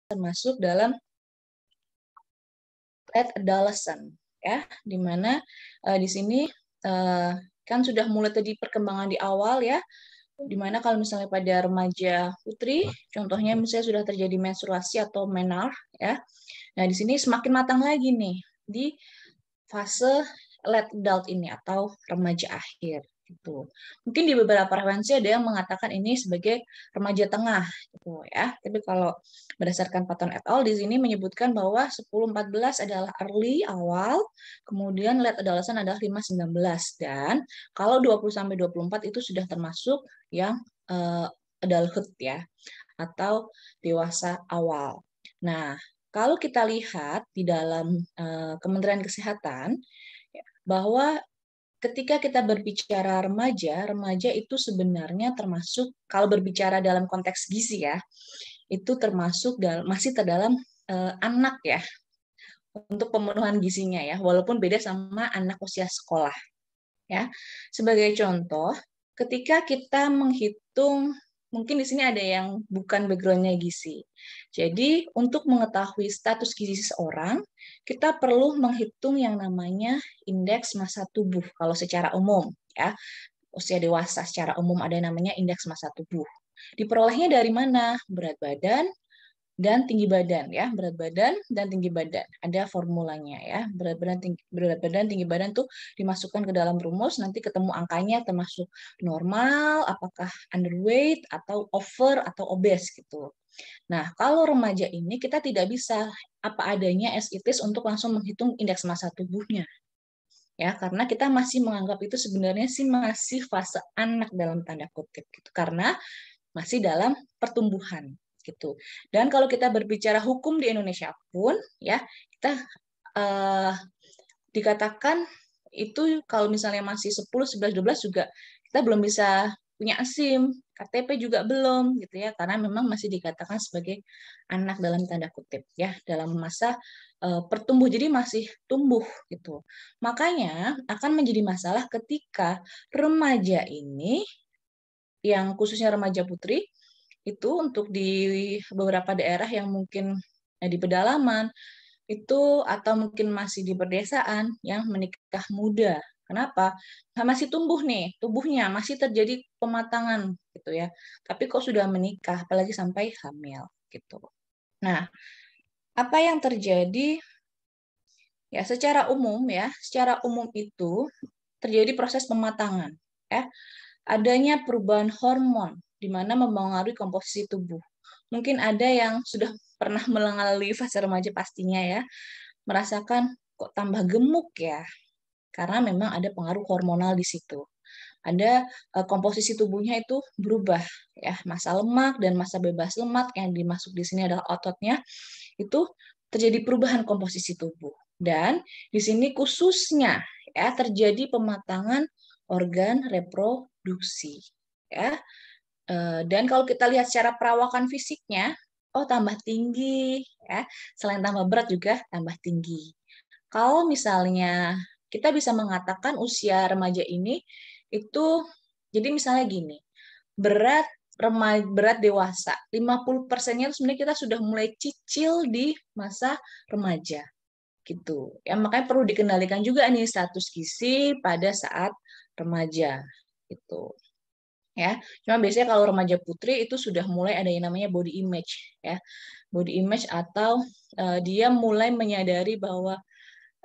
termasuk dalam late adolescent, ya, di mana di sini kan sudah mulai tadi perkembangan di awal, ya, di mana kalau misalnya pada remaja putri, contohnya misalnya sudah terjadi menstruasi atau menarche, ya. Nah, di sini semakin matang lagi nih di fase late adult ini atau remaja akhir gitu. Mungkin di beberapa referensi ada yang mengatakan ini sebagai remaja tengah gitu ya. Tapi kalau berdasarkan Patton et al di sini menyebutkan bahwa 10-14 adalah early awal, kemudian late adolescent adalah 5-19 dan kalau 20-24 itu sudah termasuk yang adulthood ya atau dewasa awal. Nah, kalau kita lihat di dalam Kementerian Kesehatan bahwa ketika kita berbicara remaja, remaja itu sebenarnya termasuk kalau berbicara dalam konteks gizi ya, itu termasuk masih terdalam anak ya untuk pemenuhan gizinya ya, walaupun beda sama anak usia sekolah ya. Sebagai contoh, ketika kita menghitung mungkin di sini ada yang bukan background-nya gizi. Jadi, untuk mengetahui status gizi seseorang, kita perlu menghitung yang namanya indeks massa tubuh kalau secara umum ya. Usia dewasa secara umum ada namanya indeks massa tubuh. Diperolehnya dari mana? Berat badan dan tinggi badan ya, berat badan dan tinggi badan ada formulanya ya, berat badan tinggi badan tuh dimasukkan ke dalam rumus, nanti ketemu angkanya termasuk normal, apakah underweight atau over atau obese gitu. Nah, kalau remaja ini kita tidak bisa apa adanya as it is untuk langsung menghitung indeks massa tubuhnya ya, karena kita masih menganggap itu sebenarnya sih masih fase anak dalam tanda kutip gitu, karena masih dalam pertumbuhan gitu. Dan kalau kita berbicara hukum di Indonesia pun ya kita dikatakan itu kalau misalnya masih 10, 11, 12 juga kita belum bisa punya SIM, KTP juga belum gitu ya, karena memang masih dikatakan sebagai anak dalam tanda kutip ya, dalam masa pertumbuh, jadi masih tumbuh gitu. Makanya akan menjadi masalah ketika remaja ini yang khususnya remaja putri itu untuk di beberapa daerah yang mungkin di pedalaman itu atau mungkin masih di perdesaan yang menikah muda. Kenapa? Nah, masih tumbuh nih, tubuhnya masih terjadi pematangan gitu ya. Tapi kok sudah menikah, apalagi sampai hamil gitu. Nah, apa yang terjadi ya secara umum itu terjadi proses pematangan ya. Adanya perubahan hormon di mana mempengaruhi komposisi tubuh. Mungkin ada yang sudah pernah melalui fase remaja pastinya ya, merasakan kok tambah gemuk ya, karena memang ada pengaruh hormonal di situ. Ada komposisi tubuhnya itu berubah ya, massa lemak dan massa bebas lemak yang dimasuk di sini adalah ototnya, itu terjadi perubahan komposisi tubuh. Dan di sini khususnya ya terjadi pematangan organ reproduksi ya. Dan kalau kita lihat secara perawakan fisiknya, oh tambah tinggi ya, selain tambah berat juga tambah tinggi. Kalau misalnya kita bisa mengatakan usia remaja ini itu jadi misalnya gini, berat dewasa 50%-nya sebenarnya kita sudah mulai cicil di masa remaja gitu. Ya makanya perlu dikendalikan juga nih status gizi pada saat remaja gitu. Ya, cuma biasanya kalau remaja putri itu sudah mulai ada yang namanya body image ya. Body image atau dia mulai menyadari bahwa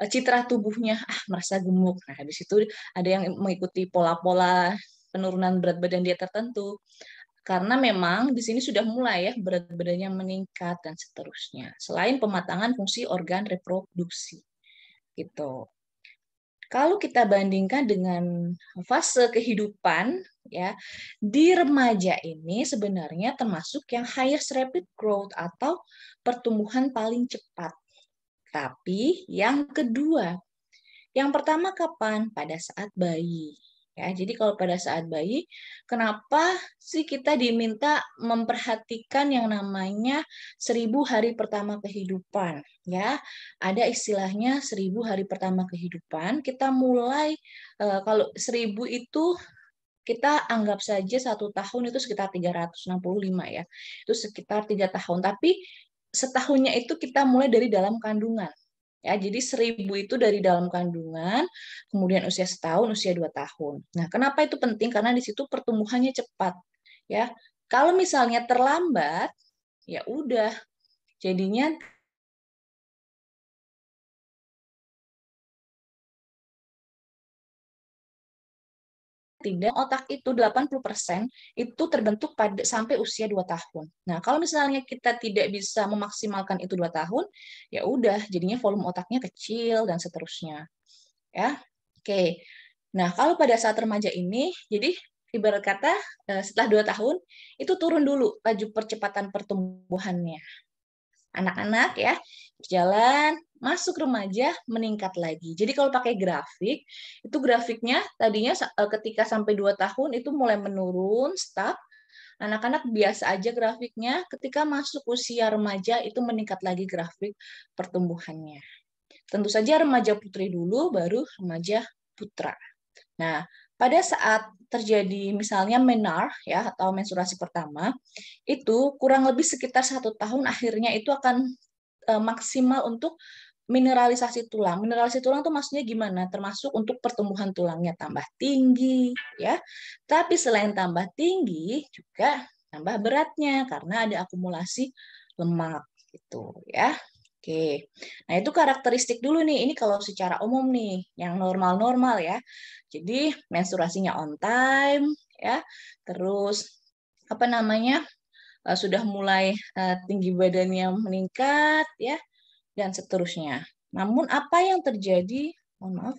citra tubuhnya merasa gemuk. Nah, habis itu ada yang mengikuti pola-pola penurunan berat badan dia tertentu. Karena memang di sini sudah mulai ya berat badannya meningkat dan seterusnya. Selain pematangan fungsi organ reproduksi. Gitu. Kalau kita bandingkan dengan fase kehidupan ya, di remaja ini sebenarnya termasuk yang highest rapid growth atau pertumbuhan paling cepat. Tapi yang kedua, yang pertama kapan? Pada saat bayi. Ya, jadi kalau pada saat bayi, kenapa sih kita diminta memperhatikan yang namanya 1000 hari pertama kehidupan? Ya, ada istilahnya 1000 hari pertama kehidupan. Kita mulai kalau 1000 itu kita anggap saja 1 tahun itu sekitar 365 ya. Itu sekitar 3 tahun. Tapi setahunnya itu kita mulai dari dalam kandungan. Ya, jadi 1000 itu dari dalam kandungan, kemudian usia setahun, usia 2 tahun. Nah, kenapa itu penting? Karena di situ pertumbuhannya cepat. Ya, kalau misalnya terlambat, ya udah, jadinya tidak, otak itu 80% itu terbentuk pada sampai usia 2 tahun. Nah, kalau misalnya kita tidak bisa memaksimalkan itu 2 tahun, ya udah, jadinya volume otaknya kecil dan seterusnya. Ya. Oke. Nah, kalau pada saat remaja ini, jadi ibarat kata setelah 2 tahun itu turun dulu laju percepatan pertumbuhannya. Anak-anak ya, berjalan, masuk remaja, meningkat lagi. Jadi kalau pakai grafik, itu grafiknya tadinya ketika sampai 2 tahun itu mulai menurun, stuck. Anak-anak biasa aja grafiknya, ketika masuk usia remaja itu meningkat lagi grafik pertumbuhannya. Tentu saja remaja putri dulu, baru remaja putra. Nah, pada saat terjadi misalnya menar ya atau menstruasi pertama, itu kurang lebih sekitar 1 tahun akhirnya itu akan maksimal untuk mineralisasi tulang. Mineralisasi tulang itu maksudnya gimana? Termasuk untuk pertumbuhan tulangnya tambah tinggi, ya. Tapi selain tambah tinggi juga tambah beratnya karena ada akumulasi lemak gitu, ya. Oke. Nah, itu karakteristik dulu nih. Ini kalau secara umum nih, yang normal-normal ya. Jadi menstruasinya on time ya. Terus apa namanya? Sudah mulai tinggi badannya meningkat ya dan seterusnya. Namun apa yang terjadi? Mohon maaf.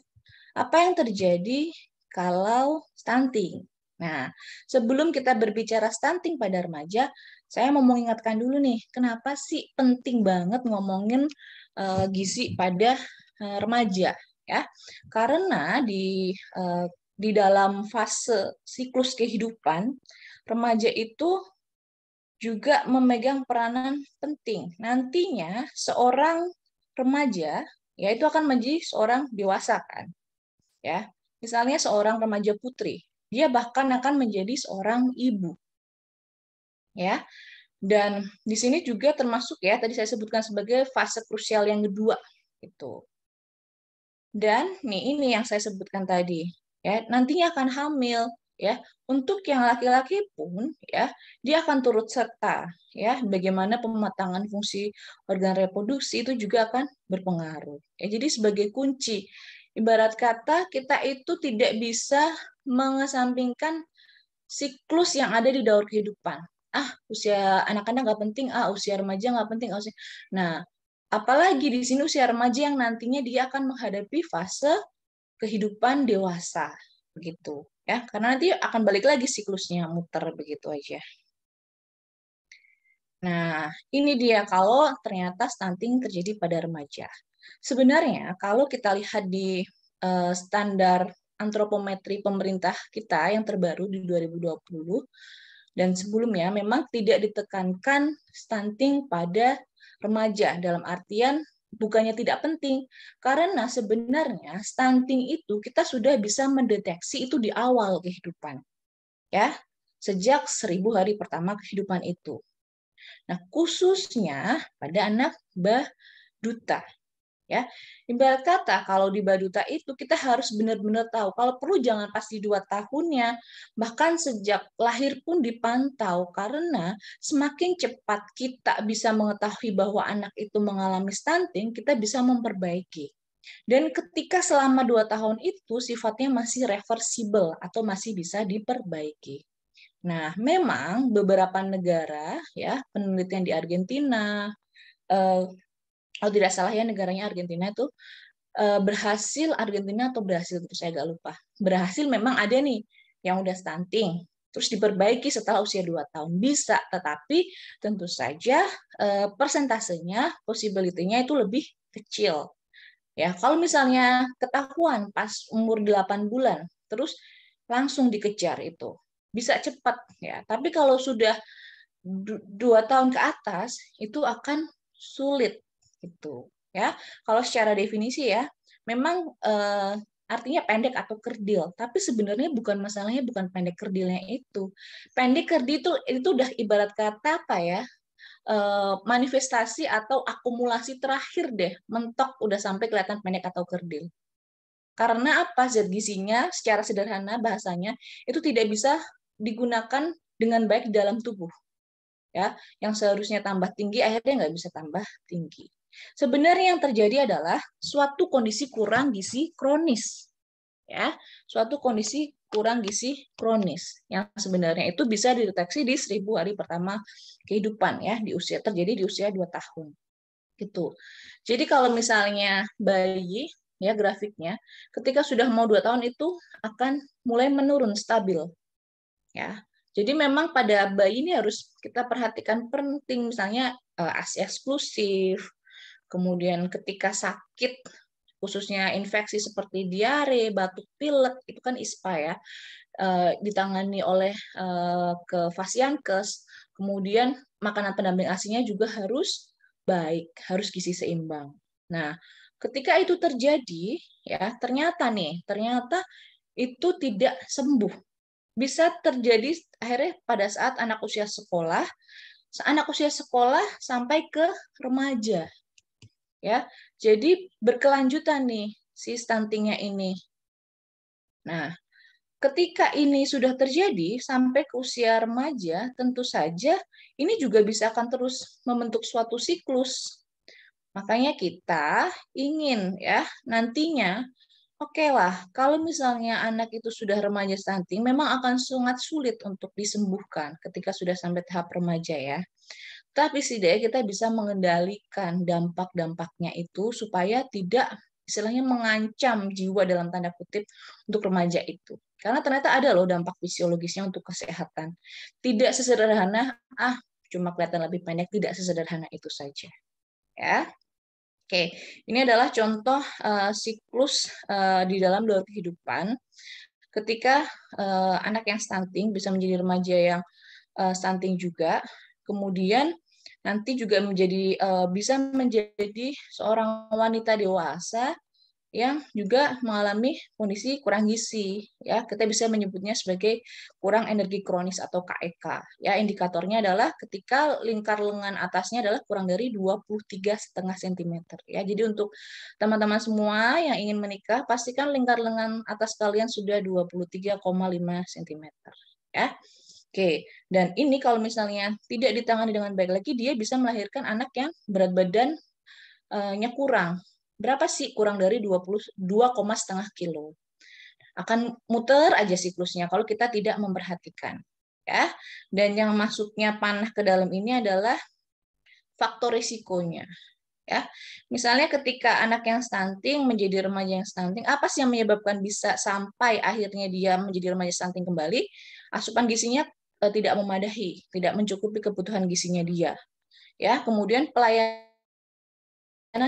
Apa yang terjadi kalau stunting? Nah, sebelum kita berbicara stunting pada remaja, saya mau mengingatkan dulu nih, kenapa sih penting banget ngomongin gizi pada remaja ya? Karena di dalam fase siklus kehidupan remaja itu juga memegang peranan penting. Nantinya seorang remaja ya itu akan menjadi seorang dewasa kan, ya. Misalnya seorang remaja putri, dia bahkan akan menjadi seorang ibu, ya. Dan di sini juga termasuk ya tadi saya sebutkan sebagai fase krusial yang kedua itu. Dan nih ini yang saya sebutkan tadi, ya, nantinya akan hamil, ya. Untuk yang laki-laki pun ya, dia akan turut serta ya, bagaimana pematangan fungsi organ reproduksi itu juga akan berpengaruh. Ya, jadi sebagai kunci, ibarat kata kita itu tidak bisa mengesampingkan siklus yang ada di daur kehidupan. Ah, usia anak-anak nggak penting, usia remaja nggak penting. Nah, apalagi di sini usia remaja yang nantinya dia akan menghadapi fase kehidupan dewasa, begitu ya. Karena nanti akan balik lagi siklusnya muter begitu aja. Nah, ini dia kalau ternyata stunting terjadi pada remaja. Sebenarnya kalau kita lihat di standar antropometri pemerintah kita yang terbaru di 2020 dan sebelumnya memang tidak ditekankan stunting pada remaja dalam artian bukannya tidak penting karena sebenarnya stunting itu kita sudah bisa mendeteksi itu di awal kehidupan ya sejak 1000 hari pertama kehidupan itu. Nah, khususnya pada anak baduta. Ya, ibarat kata kalau di baduta itu kita harus benar-benar tahu. Kalau perlu jangan pas di 2 tahunnya, bahkan sejak lahir pun dipantau karena semakin cepat kita bisa mengetahui bahwa anak itu mengalami stunting, kita bisa memperbaiki. Dan ketika selama 2 tahun itu sifatnya masih reversible atau masih bisa diperbaiki. Nah, memang beberapa negara ya, penelitian di Argentina, kalau tidak salah ya negaranya Argentina itu berhasil Argentina atau Brasil itu saya agak lupa. Berhasil memang ada nih yang udah stunting, terus diperbaiki setelah usia 2 tahun bisa, tetapi tentu saja persentasenya, possibility-nya itu lebih kecil. Ya, kalau misalnya ketahuan pas umur 8 bulan, terus langsung dikejar itu bisa cepat ya. Tapi kalau sudah 2 tahun ke atas itu akan sulit gitu ya. Kalau secara definisi ya, memang artinya pendek atau kerdil, tapi sebenarnya bukan masalahnya bukan pendek kerdilnya itu. Pendek kerdil itu udah ibarat kata apa ya? manifestasi atau akumulasi terakhir deh, mentok udah sampai kelihatan pendek atau kerdil. Karena apa? Zat gizinya secara sederhana bahasanya itu tidak bisa digunakan dengan baik di dalam tubuh. Ya, yang seharusnya tambah tinggi akhirnya nggak bisa tambah tinggi. Sebenarnya yang terjadi adalah suatu kondisi kurang gizi kronis. Ya, suatu kondisi kurang gizi kronis yang sebenarnya itu bisa dideteksi di 1000 hari pertama kehidupan ya, terjadi di usia 2 tahun. Gitu. Jadi kalau misalnya bayi ya grafiknya ketika sudah mau 2 tahun itu akan mulai menurun stabil ya. Jadi memang pada bayi ini harus kita perhatikan penting misalnya ASI eksklusif, kemudian ketika sakit khususnya infeksi seperti diare, batuk pilek itu kan ISPA ya, ditangani oleh ke Fasiankes. Kemudian makanan pendamping ASINya juga harus baik, harus gizi seimbang. Nah, ketika itu terjadi, ya ternyata itu tidak sembuh. Bisa terjadi akhirnya pada saat anak usia sekolah sampai ke remaja. Ya, jadi berkelanjutan nih si stuntingnya ini. Nah, ketika ini sudah terjadi sampai ke usia remaja, tentu saja ini juga bisa akan terus membentuk suatu siklus. Makanya kita ingin ya nantinya, oke lah, kalau misalnya anak itu sudah remaja stunting, memang akan sangat sulit untuk disembuhkan ketika sudah sampai tahap remaja ya. Tapi setidaknya kita bisa mengendalikan dampak-dampaknya itu supaya tidak istilahnya mengancam jiwa dalam tanda kutip untuk remaja itu. Karena ternyata ada loh dampak fisiologisnya untuk kesehatan. Tidak sesederhana, cuma kelihatan lebih pendek, tidak sesederhana itu saja. Ya. Oke, ini adalah contoh siklus di dalam 2 kehidupan. Ketika anak yang stunting bisa menjadi remaja yang stunting juga, kemudian nanti juga bisa menjadi seorang wanita dewasa yang juga mengalami kondisi kurang gizi ya, kita bisa menyebutnya sebagai kurang energi kronis atau KEK ya. Indikatornya adalah ketika lingkar lengan atasnya adalah kurang dari 23,5 cm ya. Jadi untuk teman-teman semua yang ingin menikah pastikan lingkar lengan atas kalian sudah 23,5 cm ya. Oke, dan ini kalau misalnya tidak ditangani dengan baik lagi, dia bisa melahirkan anak yang berat badannya kurang. Berapa sih? Kurang dari 22,5 kilo. Akan muter aja siklusnya kalau kita tidak memperhatikan. Ya. Dan yang masuknya panah ke dalam ini adalah faktor risikonya. Ya, misalnya ketika anak yang stunting menjadi remaja yang stunting, apa sih yang menyebabkan bisa sampai akhirnya dia menjadi remaja stunting kembali? Asupan gizinya tidak memadai, tidak mencukupi kebutuhan gizinya dia. Ya, kemudian pelayanan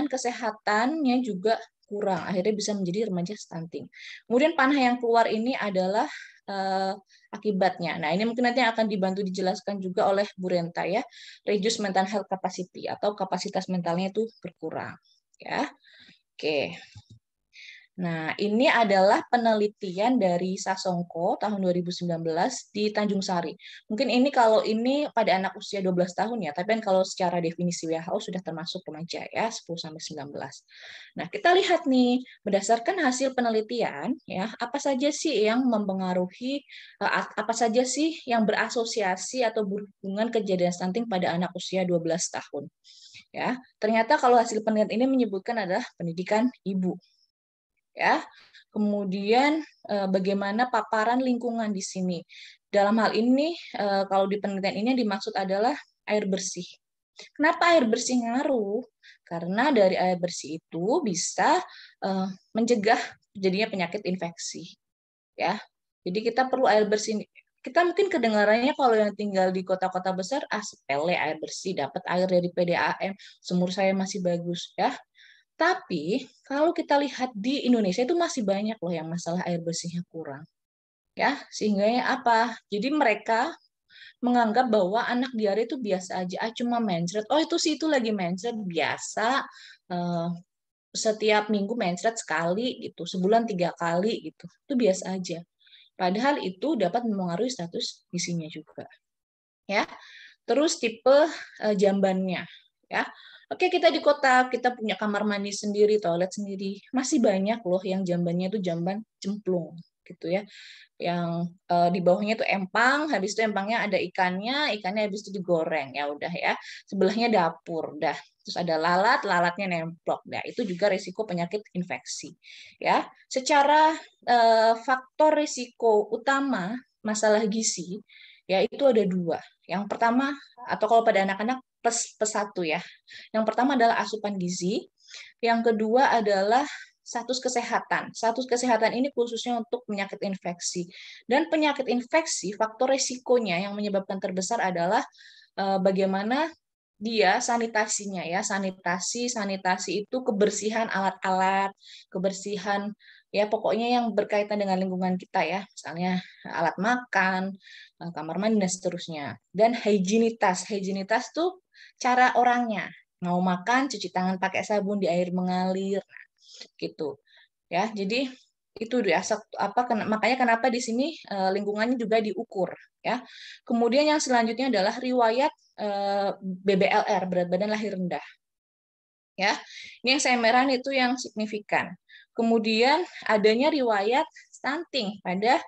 kesehatannya juga kurang, akhirnya bisa menjadi remaja stunting. Kemudian panah yang keluar ini adalah akibatnya. Nah, ini mungkin nanti akan dibantu dijelaskan juga oleh Bu Renta ya, reduce mental health capacity atau kapasitas mentalnya itu berkurang. Ya, oke. Nah, ini adalah penelitian dari Sasongko tahun 2019 di Tanjung Sari. Mungkin ini kalau ini pada anak usia 12 tahun ya, tapi kan kalau secara definisi WHO sudah termasuk remaja ya, 10-19. Nah, kita lihat nih, berdasarkan hasil penelitian ya, apa saja sih yang mempengaruhi, apa saja sih yang berasosiasi atau berhubungan kejadian stunting pada anak usia 12 tahun. Ya, ternyata kalau hasil penelitian ini menyebutkan adalah pendidikan ibu. Ya. Kemudian bagaimana paparan lingkungan di sini. Dalam hal ini kalau di penelitian ini yang dimaksud adalah air bersih. Kenapa air bersih ngaruh? Karena dari air bersih itu bisa mencegah terjadinya penyakit infeksi. Ya. Jadi kita perlu air bersih. Kita mungkin kedengarannya kalau yang tinggal di kota-kota besar, sepele air bersih, dapat air dari PDAM, sumur saya masih bagus ya. Tapi kalau kita lihat di Indonesia itu masih banyak loh yang masalah air bersihnya kurang. Ya, sehingga apa? Jadi mereka menganggap bahwa anak diare itu biasa aja, cuma mencret. Oh, itu sih itu lagi mencret biasa. Setiap minggu mencret sekali gitu, sebulan 3 kali gitu. Itu biasa aja. Padahal itu dapat mempengaruhi status gizinya juga. Ya. Terus tipe jambannya, ya. Oke, kita di kota, kita punya kamar mandi sendiri, toilet sendiri. Masih banyak loh yang jambannya itu jamban cemplung, gitu ya. Yang di bawahnya itu empang, habis itu empangnya ada ikannya, ikannya habis itu digoreng, ya udah ya. Sebelahnya dapur, dah. Terus ada lalat, lalatnya nemplok, dah. Itu juga risiko penyakit infeksi, ya. Secara faktor risiko utama masalah gizi, ya itu ada dua. Yang pertama, atau kalau pada anak-anak plus satu ya. Yang pertama adalah asupan gizi, yang kedua adalah status kesehatan. Status kesehatan ini khususnya untuk penyakit infeksi. Dan penyakit infeksi, faktor resikonya yang menyebabkan terbesar adalah bagaimana dia sanitasinya ya, sanitasi itu kebersihan alat-alat, kebersihan ya pokoknya yang berkaitan dengan lingkungan kita ya, misalnya alat makan, kamar mandi dan seterusnya. Dan higienitas tuh cara orangnya, mau makan cuci tangan pakai sabun di air mengalir, gitu ya. Jadi itu ya makanya kenapa di sini lingkungannya juga diukur ya. Kemudian yang selanjutnya adalah riwayat BBLR, berat badan lahir rendah. Ya, ini yang saya merah itu yang signifikan. Kemudian adanya riwayat stunting pada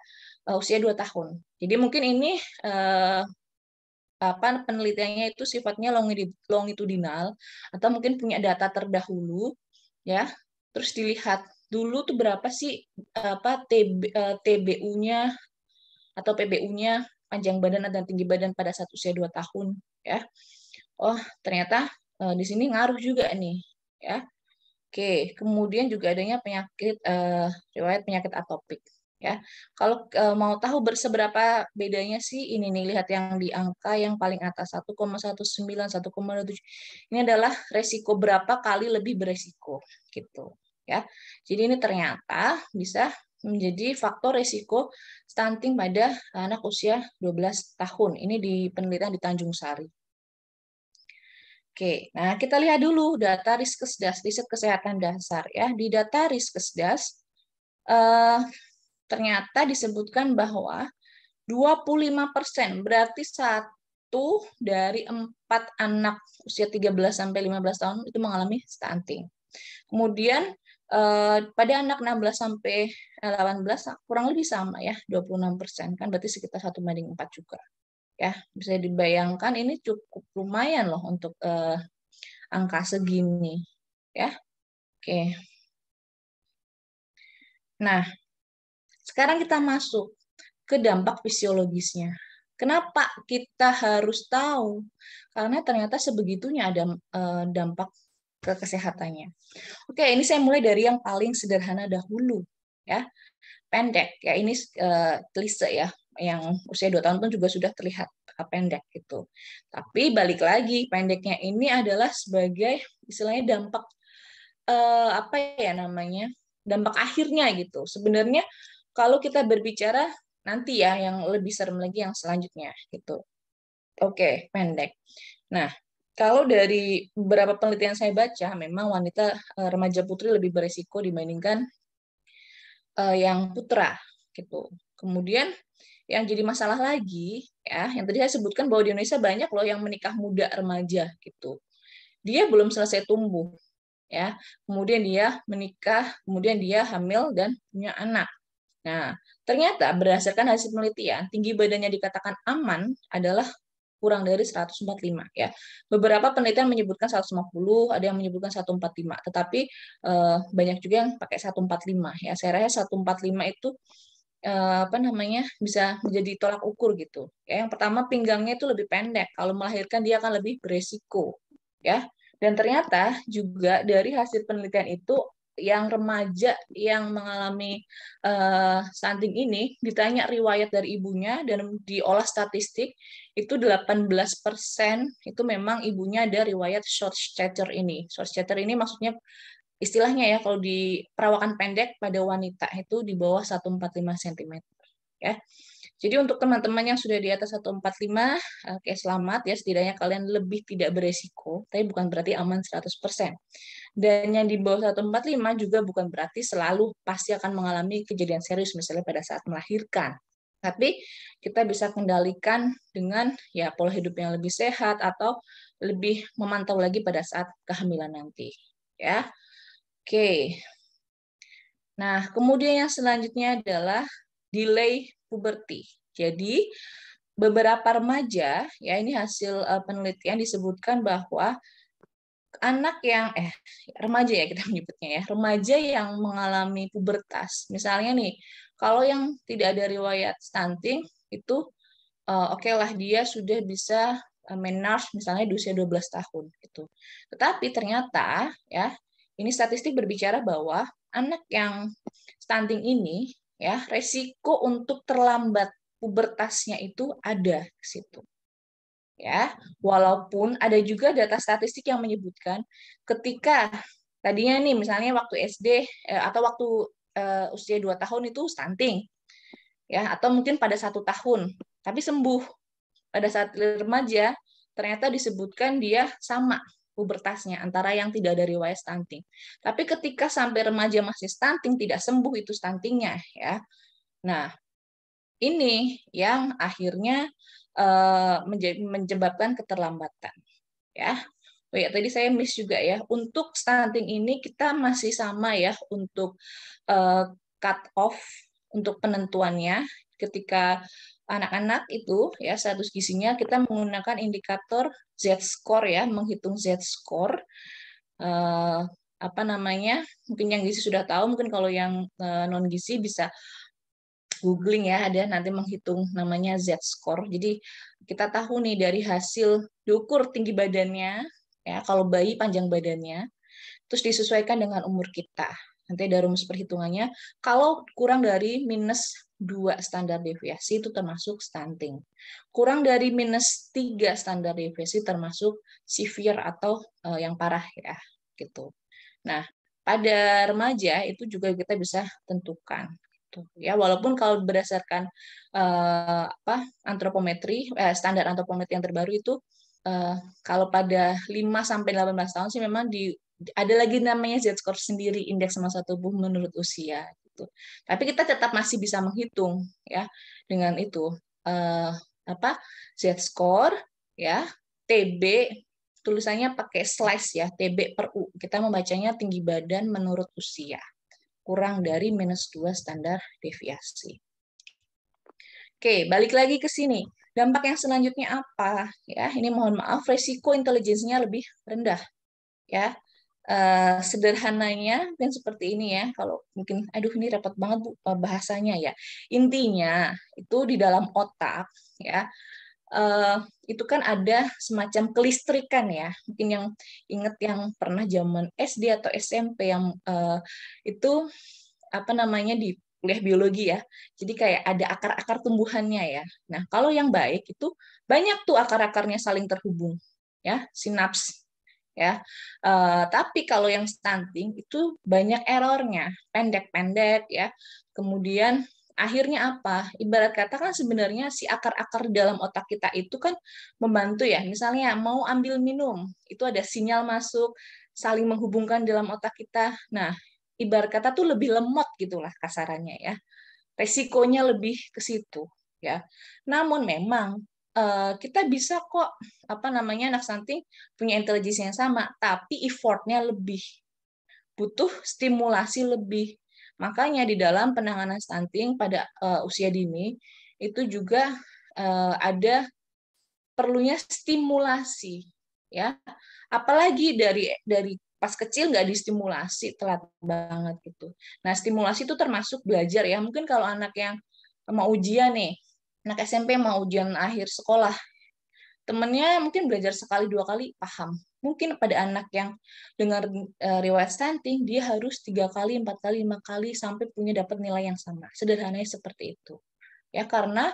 usia 2 tahun. Jadi mungkin ini penelitiannya itu sifatnya longitudinal atau mungkin punya data terdahulu ya. Terus dilihat dulu tuh berapa sih TBU-nya atau PBU-nya, panjang badan dan tinggi badan pada saat usia 2 tahun ya. Oh, ternyata di sini ngaruh juga nih ya. Oke, kemudian juga adanya penyakit riwayat penyakit atopik ya. Kalau mau tahu seberapa bedanya sih, ini nih, lihat yang di angka yang paling atas 1,19, 1,7. Ini adalah resiko berapa kali lebih beresiko gitu ya. Jadi ini ternyata bisa menjadi faktor resiko stunting pada anak usia 12 tahun. Ini di penelitian di Tanjung Sari. Oke, nah kita lihat dulu data Riskesdas, riset kesehatan dasar ya. Di data Riskesdas ternyata disebutkan bahwa 25%, berarti 1 dari 4 anak usia 13 sampai 15 tahun itu mengalami stunting. Kemudian pada anak 16 sampai 18 kurang lebih sama ya, 26%, kan berarti sekitar 1:4 juga. Ya, bisa dibayangkan ini cukup lumayan loh untuk angka segini ya. Oke. Nah, sekarang kita masuk ke dampak fisiologisnya. Kenapa kita harus tahu? Karena ternyata sebegitunya ada dampak ke kesehatannya. Oke, ini saya mulai dari yang paling sederhana dahulu ya. Pendek ya, ini klise ya, yang usia 2 tahun pun juga sudah terlihat pendek gitu. Tapi balik lagi, pendeknya ini adalah sebagai istilahnya dampak apa ya namanya? Dampak akhirnya gitu. Sebenarnya kalau kita berbicara nanti ya yang lebih serem lagi yang selanjutnya gitu. Oke, pendek. Nah, kalau dari beberapa penelitian saya baca, memang wanita remaja putri lebih beresiko dibandingkan yang putra gitu. Kemudian yang jadi masalah lagi ya, yang tadi saya sebutkan bahwa di Indonesia banyak loh yang menikah muda remaja gitu. Dia belum selesai tumbuh ya. Kemudian dia menikah, kemudian dia hamil dan punya anak. Nah, ternyata berdasarkan hasil penelitian, tinggi badannya dikatakan aman adalah kurang dari 145 ya. Beberapa penelitian menyebutkan 150, ada yang menyebutkan 145, tetapi banyak juga yang pakai 145 ya. Saya rasa 145 itu bisa menjadi tolak ukur gitu. Ya, yang pertama pinggangnya itu lebih pendek. Kalau melahirkan dia akan lebih beresiko ya. Dan ternyata juga dari hasil penelitian itu yang remaja yang mengalami stunting ini ditanya riwayat dari ibunya dan diolah statistik itu 18% itu memang ibunya ada riwayat short stature ini. Short stature ini maksudnya istilahnya ya kalau di perawakan pendek pada wanita itu di bawah 145 cm ya. Jadi untuk teman-teman yang sudah di atas 145, oke, selamat ya, setidaknya kalian lebih tidak beresiko, tapi bukan berarti aman 100%. Dan yang di bawah 145 juga bukan berarti selalu pasti akan mengalami kejadian serius, misalnya pada saat melahirkan. Tapi kita bisa kendalikan dengan ya pola hidup yang lebih sehat atau lebih memantau lagi pada saat kehamilan nanti. Ya, oke. Nah, kemudian yang selanjutnya adalah delay puberty. Jadi beberapa remaja, ya ini hasil penelitian disebutkan bahwa anak yang remaja ya kita menyebutnya ya, remaja yang mengalami pubertas. Misalnya nih, kalau yang tidak ada riwayat stunting itu oke lah dia sudah bisa menarche misalnya di usia 12 tahun gitu. Tetapi ternyata ya, ini statistik berbicara bahwa anak yang stunting ini ya resiko untuk terlambat pubertasnya itu ada di situ. Ya, walaupun ada juga data statistik yang menyebutkan ketika tadinya nih misalnya waktu SD atau waktu usia 2 tahun itu stunting ya, atau mungkin pada 1 tahun tapi sembuh pada saat remaja ternyata disebutkan dia sama pubertasnya antara yang tidak ada riwayat stunting. Tapi ketika sampai remaja masih stunting tidak sembuh itu stuntingnya ya. Nah, ini yang akhirnya menyebabkan keterlambatan ya. Oh ya, tadi saya miss juga ya. Untuk stunting ini kita masih sama ya untuk cut off untuk penentuannya ketika anak-anak itu ya status gizinya kita menggunakan indikator Z-score ya, menghitung Z-score apa namanya? Mungkin yang gizi sudah tahu, mungkin kalau yang non gizi bisa googling ya, ada nanti menghitung namanya Z-score. Jadi kita tahu nih dari hasil diukur tinggi badannya ya, kalau bayi panjang badannya, terus disesuaikan dengan umur kita. Nanti ada rumus perhitungannya, kalau kurang dari -2 standar deviasi itu termasuk stunting. Kurang dari -3 standar deviasi termasuk severe atau yang parah ya, gitu. Nah, pada remaja itu juga kita bisa tentukan ya, walaupun kalau berdasarkan antropometri standar antropometri yang terbaru itu kalau pada 5 sampai 18 tahun sih memang ada lagi namanya Z-score sendiri, indeks massa tubuh menurut usia gitu. Tapi kita tetap masih bisa menghitung ya dengan itu Z-score ya, TB tulisannya pakai slice ya, TB per U. Kita membacanya tinggi badan menurut usia kurang dari -2 standar deviasi. Oke, balik lagi ke sini. Dampak yang selanjutnya apa? Ya, ini mohon maaf, resiko intelijensinya lebih rendah. Ya, sederhananya dan seperti ini ya. Kalau mungkin, aduh ini repot banget Bu bahasanya ya. Intinya itu di dalam otak ya. Itu kan ada semacam kelistrikan ya. Mungkin yang ingat yang pernah zaman SD atau SMP yang itu apa namanya di kuliah biologi ya. Jadi kayak ada akar-akar tumbuhannya ya. Nah, kalau yang baik itu banyak tuh akar-akarnya saling terhubung ya, sinaps ya. Tapi kalau yang stunting itu banyak errornya, pendek-pendek ya. Kemudian akhirnya apa? Ibarat kata kan sebenarnya si akar-akar dalam otak kita itu kan membantu ya. Misalnya mau ambil minum, itu ada sinyal masuk, saling menghubungkan dalam otak kita. Nah, ibarat kata tuh lebih lemot gitulah kasarannya ya. Resikonya lebih ke situ ya. Namun memang kita bisa kok apa namanya anak stunting punya intelijensi yang sama, tapi effortnya lebih, butuh stimulasi lebih. Makanya di dalam penanganan stunting pada usia dini itu juga ada perlunya stimulasi ya. Apalagi dari pas kecil nggak distimulasi telat banget gitu. Nah, stimulasi itu termasuk belajar ya. Mungkin kalau anak yang mau ujian nih, anak SMP mau ujian akhir sekolah, temennya mungkin belajar sekali 2 kali paham. Mungkin pada anak yang dengar riwayat stunting, dia harus 3 kali, 4 kali, 5 kali sampai punya dapat nilai yang sama. Sederhananya seperti itu. Ya, karena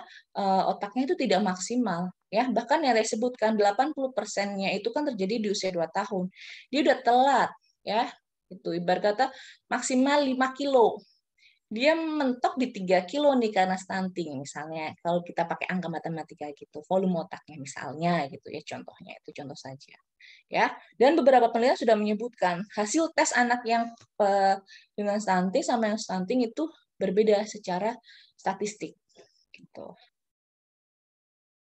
otaknya itu tidak maksimal. Ya, bahkan yang saya sebutkan 80%-nya itu kan terjadi di usia 2 tahun. Dia udah telat, ya. Itu ibarat kata maksimal 5 kilo. Dia mentok di 3 kilo nih karena stunting misalnya. Kalau kita pakai angka matematika gitu, volume otaknya misalnya gitu ya contohnya, itu contoh saja. Ya, dan beberapa penelitian sudah menyebutkan hasil tes anak yang dengan stunting sama yang stunting itu berbeda secara statistik. Gitu.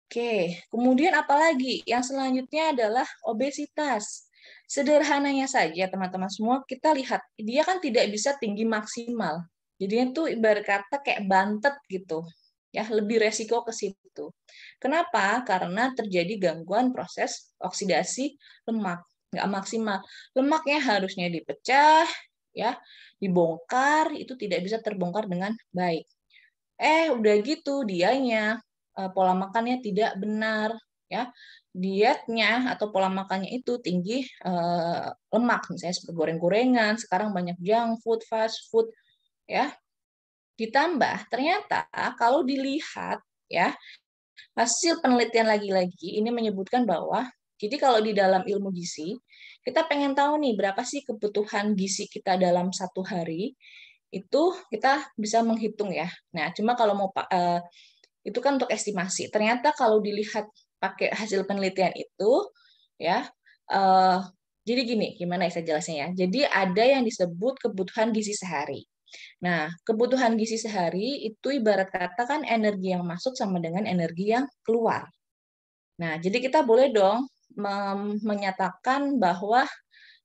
Oke, kemudian apalagi? Yang selanjutnya adalah obesitas. Sederhananya saja, teman-teman semua, kita lihat, dia kan tidak bisa tinggi maksimal. Jadi itu ibarat kata kayak bantet gitu. Ya, lebih resiko ke situ. Kenapa? Karena terjadi gangguan proses oksidasi lemak. Nggak maksimal. Lemaknya harusnya dipecah, ya, dibongkar, itu tidak bisa terbongkar dengan baik. Udah gitu dianya pola makannya tidak benar, ya. Dietnya atau pola makannya itu tinggi lemak, misalnya seperti goreng-gorengan, sekarang banyak junk food, fast food, ya. Ditambah ternyata kalau dilihat, ya, hasil penelitian lagi-lagi ini menyebutkan bahwa jadi kalau di dalam ilmu gizi, kita pengen tahu nih berapa sih kebutuhan gizi kita dalam satu hari, itu kita bisa menghitung ya. Nah, cuma kalau mau itu kan untuk estimasi. Ternyata kalau dilihat pakai hasil penelitian itu, ya, jadi gini, gimana ya saya jelasnya ya. Jadi ada yang disebut kebutuhan gizi sehari. Nah, kebutuhan gizi sehari itu ibarat kata kan energi yang masuk sama dengan energi yang keluar. Nah, jadi kita boleh dong menyatakan bahwa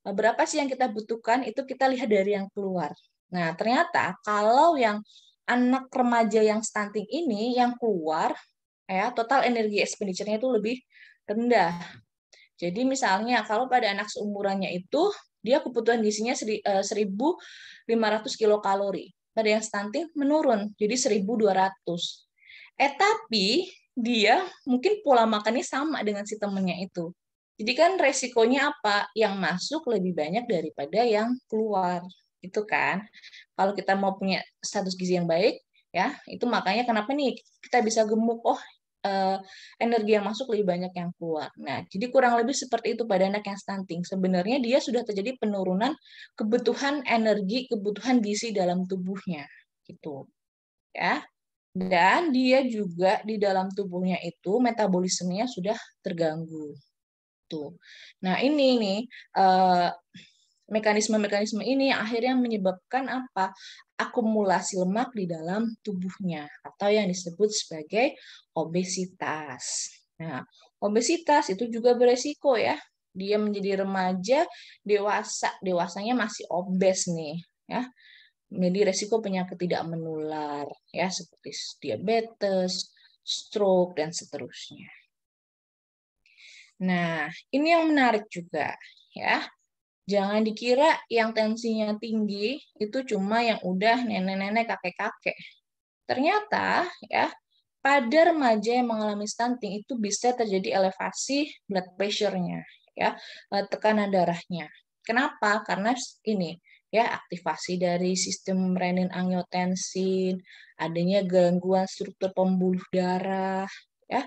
berapa sih yang kita butuhkan itu kita lihat dari yang keluar. Nah, ternyata kalau yang anak remaja yang stunting ini yang keluar, ya, total energi expenditure-nya itu lebih rendah. Jadi misalnya kalau pada anak seumurannya itu dia kebutuhan gizinya 1.500 kilokalori. Pada yang stunting menurun jadi 1.200. Tapi dia mungkin pola makannya sama dengan si temennya itu. Jadi kan resikonya apa? Yang masuk lebih banyak daripada yang keluar. Itu kan. Kalau kita mau punya status gizi yang baik, ya, itu makanya kenapa nih kita bisa gemuk. Energi yang masuk lebih banyak yang keluar. Nah, jadi kurang lebih seperti itu pada anak yang stunting. Sebenarnya dia sudah terjadi penurunan kebutuhan energi, kebutuhan gizi dalam tubuhnya. Gitu. Ya. Dan dia juga di dalam tubuhnya itu metabolismenya sudah terganggu. Tuh. Nah, ini nih mekanisme-mekanisme ini yang akhirnya menyebabkan apa? Akumulasi lemak di dalam tubuhnya atau yang disebut sebagai obesitas. Nah, obesitas itu juga beresiko ya. Dia menjadi remaja, dewasanya masih obes nih, ya. Jadi resiko penyakit tidak menular ya seperti diabetes, stroke dan seterusnya. Nah, ini yang menarik juga ya. Jangan dikira yang tensinya tinggi itu cuma yang udah nenek-nenek, kakek-kakek. Ternyata ya, pada remaja yang mengalami stunting itu bisa terjadi elevasi blood pressure-nya, ya, tekanan darahnya. Kenapa? Karena ini ya aktivasi dari sistem renin-angiotensin, adanya gangguan struktur pembuluh darah, ya,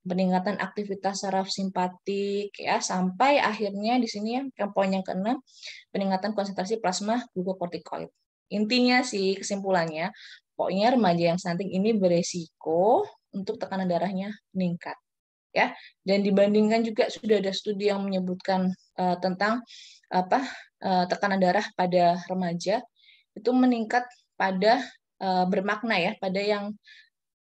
peningkatan aktivitas saraf simpatik, ya, sampai akhirnya di sini ya poin yang keenam, peningkatan konsentrasi plasma glukokortikoid. Intinya sih kesimpulannya, pokoknya remaja yang stunting ini beresiko untuk tekanan darahnya meningkat, ya. Dan dibandingkan juga sudah ada studi yang menyebutkan tentang tekanan darah pada remaja itu meningkat pada bermakna ya pada yang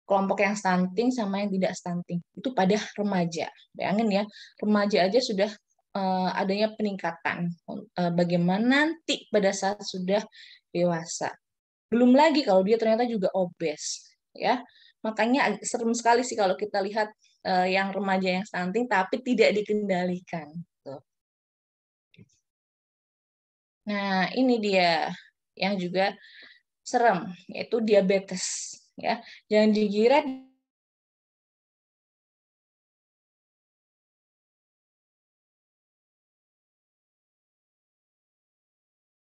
kelompok yang stunting sama yang tidak stunting itu pada remaja. Bayangin ya, remaja aja sudah adanya peningkatan. Bagaimana nanti pada saat sudah dewasa? Belum lagi kalau dia ternyata juga obes, ya. Makanya serem sekali sih kalau kita lihat yang remaja yang stunting tapi tidak dikendalikan. Tuh. Nah, ini dia yang juga serem, yaitu diabetes. Ya, jangan dikira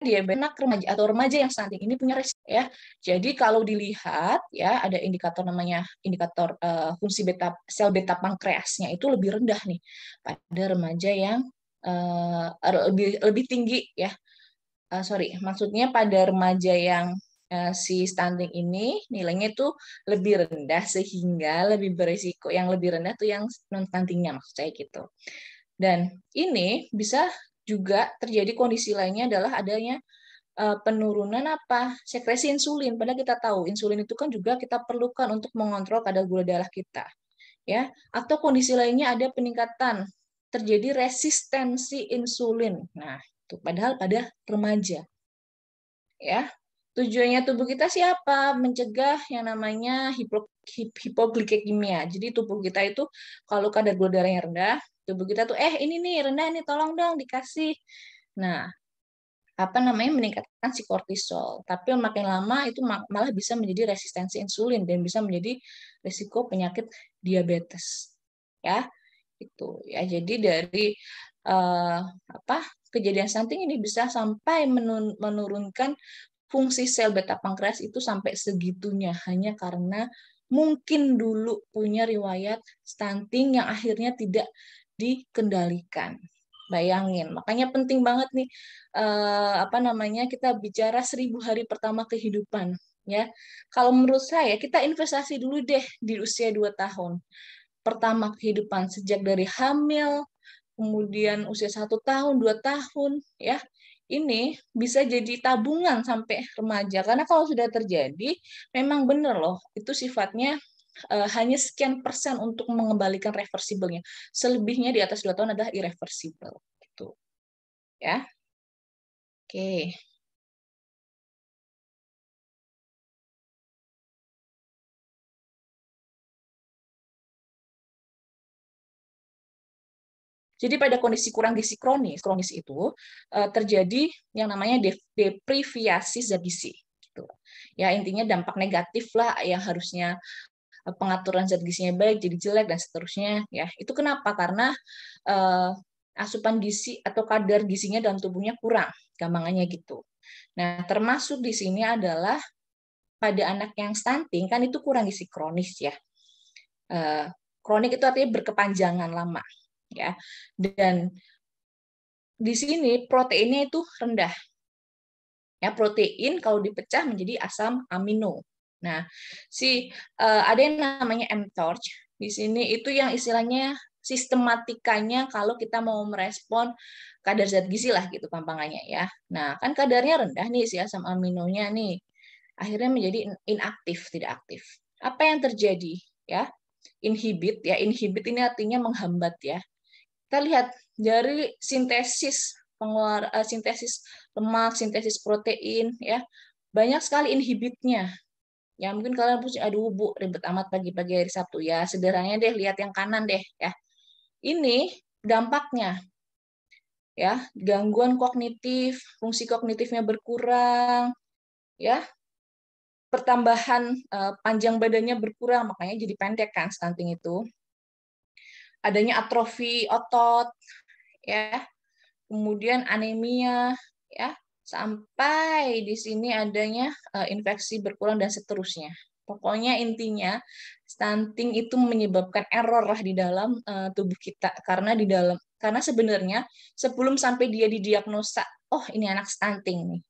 diabetes anak remaja atau remaja yang stunting ini punya resiko ya. Jadi kalau dilihat ya ada indikator namanya indikator fungsi sel beta pankreasnya itu lebih rendah nih pada remaja yang lebih tinggi ya. Maksudnya pada remaja yang si stunting ini nilainya itu lebih rendah sehingga lebih berisiko. Yang lebih rendah tuh yang non stuntingnya maksud saya gitu. Dan ini bisa juga terjadi kondisi lainnya adalah adanya penurunan apa? Sekresi insulin. Padahal kita tahu insulin itu kan juga kita perlukan untuk mengontrol kadar gula darah kita, ya. Atau kondisi lainnya ada peningkatan, terjadi resistensi insulin. Nah, itu padahal pada remaja, ya. Tujuannya tubuh kita siapa? Mencegah yang namanya hipoglikemia. Jadi tubuh kita itu kalau kadar gula darahnya rendah, tubuh kita tuh ini nih rendah nih, tolong dong dikasih. Nah, apa namanya, meningkatkan si kortisol. Tapi makin lama itu malah bisa menjadi resistensi insulin dan bisa menjadi risiko penyakit diabetes. Ya, itu ya. Jadi dari kejadian stunting ini bisa sampai menurunkan fungsi sel beta pankreas itu sampai segitunya hanya karena mungkin dulu punya riwayat stunting yang akhirnya tidak dikendalikan. Bayangin, makanya penting banget nih kita bicara 1000 hari pertama kehidupan, ya. Kalau menurut saya kita investasi dulu deh di usia 2 tahun pertama kehidupan, sejak dari hamil, kemudian usia 1 tahun, 2 tahun, ya. Ini bisa jadi tabungan sampai remaja. Karena kalau sudah terjadi, memang benar loh, itu sifatnya hanya sekian persen untuk mengembalikan reversibelnya. Selebihnya di atas 2 tahun adalah irreversible. Gitu. Ya. Oke. Jadi pada kondisi kurang gizi kronis itu terjadi yang namanya depriviasi zat gizi. Gitu. Ya, intinya dampak negatif lah yang harusnya pengaturan zat gizinya baik jadi jelek dan seterusnya. Ya, itu kenapa? Karena asupan gizi atau kadar gizinya dalam tubuhnya kurang, gampangannya gitu. Nah, termasuk di sini adalah pada anak yang stunting kan itu kurang gizi kronis ya. Kronik itu artinya berkepanjangan lama. Ya, dan di sini proteinnya itu rendah. Ya, protein kalau dipecah menjadi asam amino. Nah, ada yang namanya mTORC. Di sini itu yang istilahnya sistematikanya kalau kita mau merespon kadar zat gizi lah gitu gampangannya ya. Nah, kan kadarnya rendah nih si asam aminonya nih. Akhirnya menjadi inaktif, tidak aktif. Apa yang terjadi? Ya, inhibit ini artinya menghambat ya. Kita lihat dari sintesis sintesis lemak, sintesis protein ya. Banyak sekali inhibitnya. Ya mungkin kalian pusing, aduh Bu, ribet amat pagi-pagi hari Sabtu ya. Sederhananya deh, lihat yang kanan deh ya. Ini dampaknya ya, gangguan kognitif, fungsi kognitifnya berkurang ya. Pertambahan panjang badannya berkurang, makanya jadi pendek kan stunting itu. Adanya atrofi otot ya. Kemudian anemia ya, sampai di sini adanya infeksi berkurang dan seterusnya. Pokoknya intinya stunting itu menyebabkan error lah di dalam tubuh kita karena sebenarnya sebelum sampai dia didiagnosa, oh ini anak stunting nih,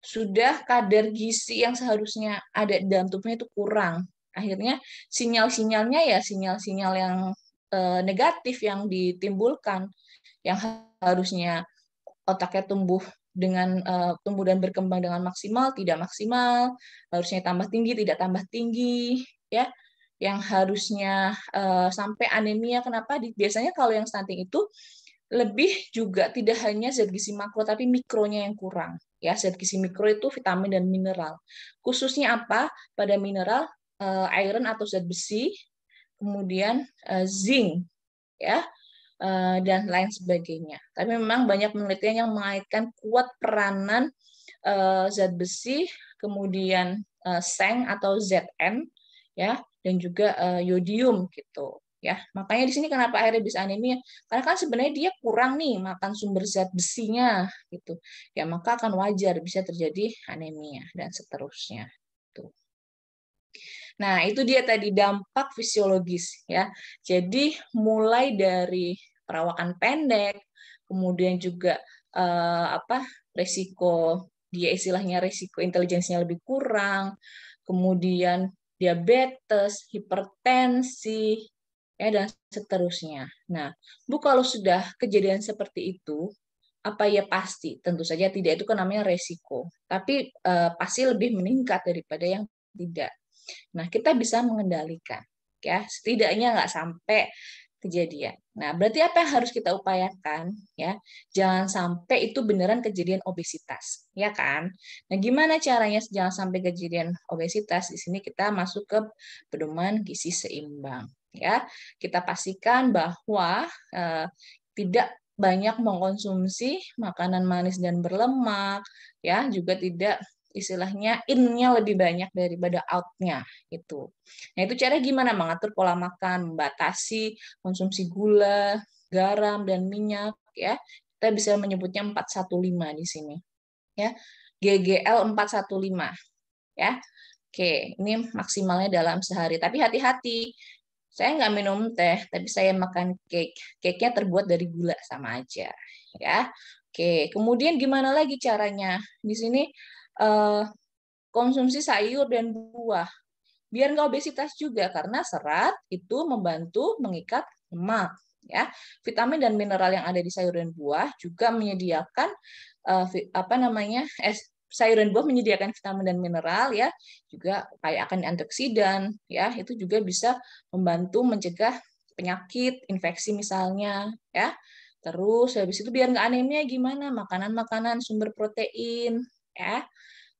sudah kadar gizi yang seharusnya ada di dalam tubuhnya itu kurang. Akhirnya sinyal-sinyalnya ya sinyal-sinyal yang negatif yang ditimbulkan, yang harusnya otaknya tumbuh dan berkembang dengan maksimal tidak maksimal, harusnya tambah tinggi tidak tambah tinggi ya, yang harusnya sampai anemia. Kenapa? Biasanya kalau yang stunting itu lebih juga tidak hanya zat gizi makro tapi mikronya yang kurang ya. Zat gizi mikro itu vitamin dan mineral, khususnya apa? Pada mineral iron atau zat besi, kemudian zinc ya, dan lain sebagainya. Tapi memang banyak penelitian yang mengaitkan kuat peranan zat besi, kemudian seng atau Zn ya, dan juga yodium gitu ya. Makanya di sini kenapa akhirnya bisa anemia? Karena kan sebenarnya dia kurang nih makan sumber zat besinya gitu. Ya, maka akan wajar bisa terjadi anemia dan seterusnya. Tuh. Nah, itu dia tadi dampak fisiologis ya. Jadi mulai dari perawakan pendek, kemudian juga resiko, dia istilahnya risiko intelijensinya lebih kurang, kemudian diabetes, hipertensi, ya dan seterusnya. Nah, Bu, kalau sudah kejadian seperti itu, Apa ya pasti? Tentu saja tidak, itu kan namanya resiko. Tapi pasti lebih meningkat daripada yang tidak. Nah, kita bisa mengendalikan, ya setidaknya nggak sampai kejadian. Nah, berarti apa yang harus kita upayakan, ya? Jangan sampai itu beneran kejadian obesitas, ya kan? Nah, gimana caranya jangan sampai kejadian obesitas? Di sini kita masuk ke pedoman gizi seimbang, ya. Kita pastikan bahwa tidak banyak mengkonsumsi makanan manis dan berlemak, ya, juga tidak istilahnya in-nya lebih banyak daripada out-nya itu. Nah, itu cara gimana mengatur pola makan, membatasi konsumsi gula, garam dan minyak, ya. Kita bisa menyebutnya 415 di sini, ya. GGL 415, ya. Oke, ini maksimalnya dalam sehari. Tapi hati-hati, saya nggak minum teh, tapi saya makan cake. Cake-nya terbuat dari gula, sama aja, ya. Oke, kemudian gimana lagi caranya? Di sini konsumsi sayur dan buah. Biar nggak obesitas juga, karena serat itu membantu mengikat lemak. Ya, vitamin dan mineral yang ada di sayur dan buah juga menyediakan sayur dan buah menyediakan vitamin dan mineral, ya, juga kayak akan antioksidan, ya, itu juga bisa membantu mencegah penyakit, infeksi misalnya, ya. Terus habis itu biar nggak anemia gimana? Makanan-makanan sumber protein, ya.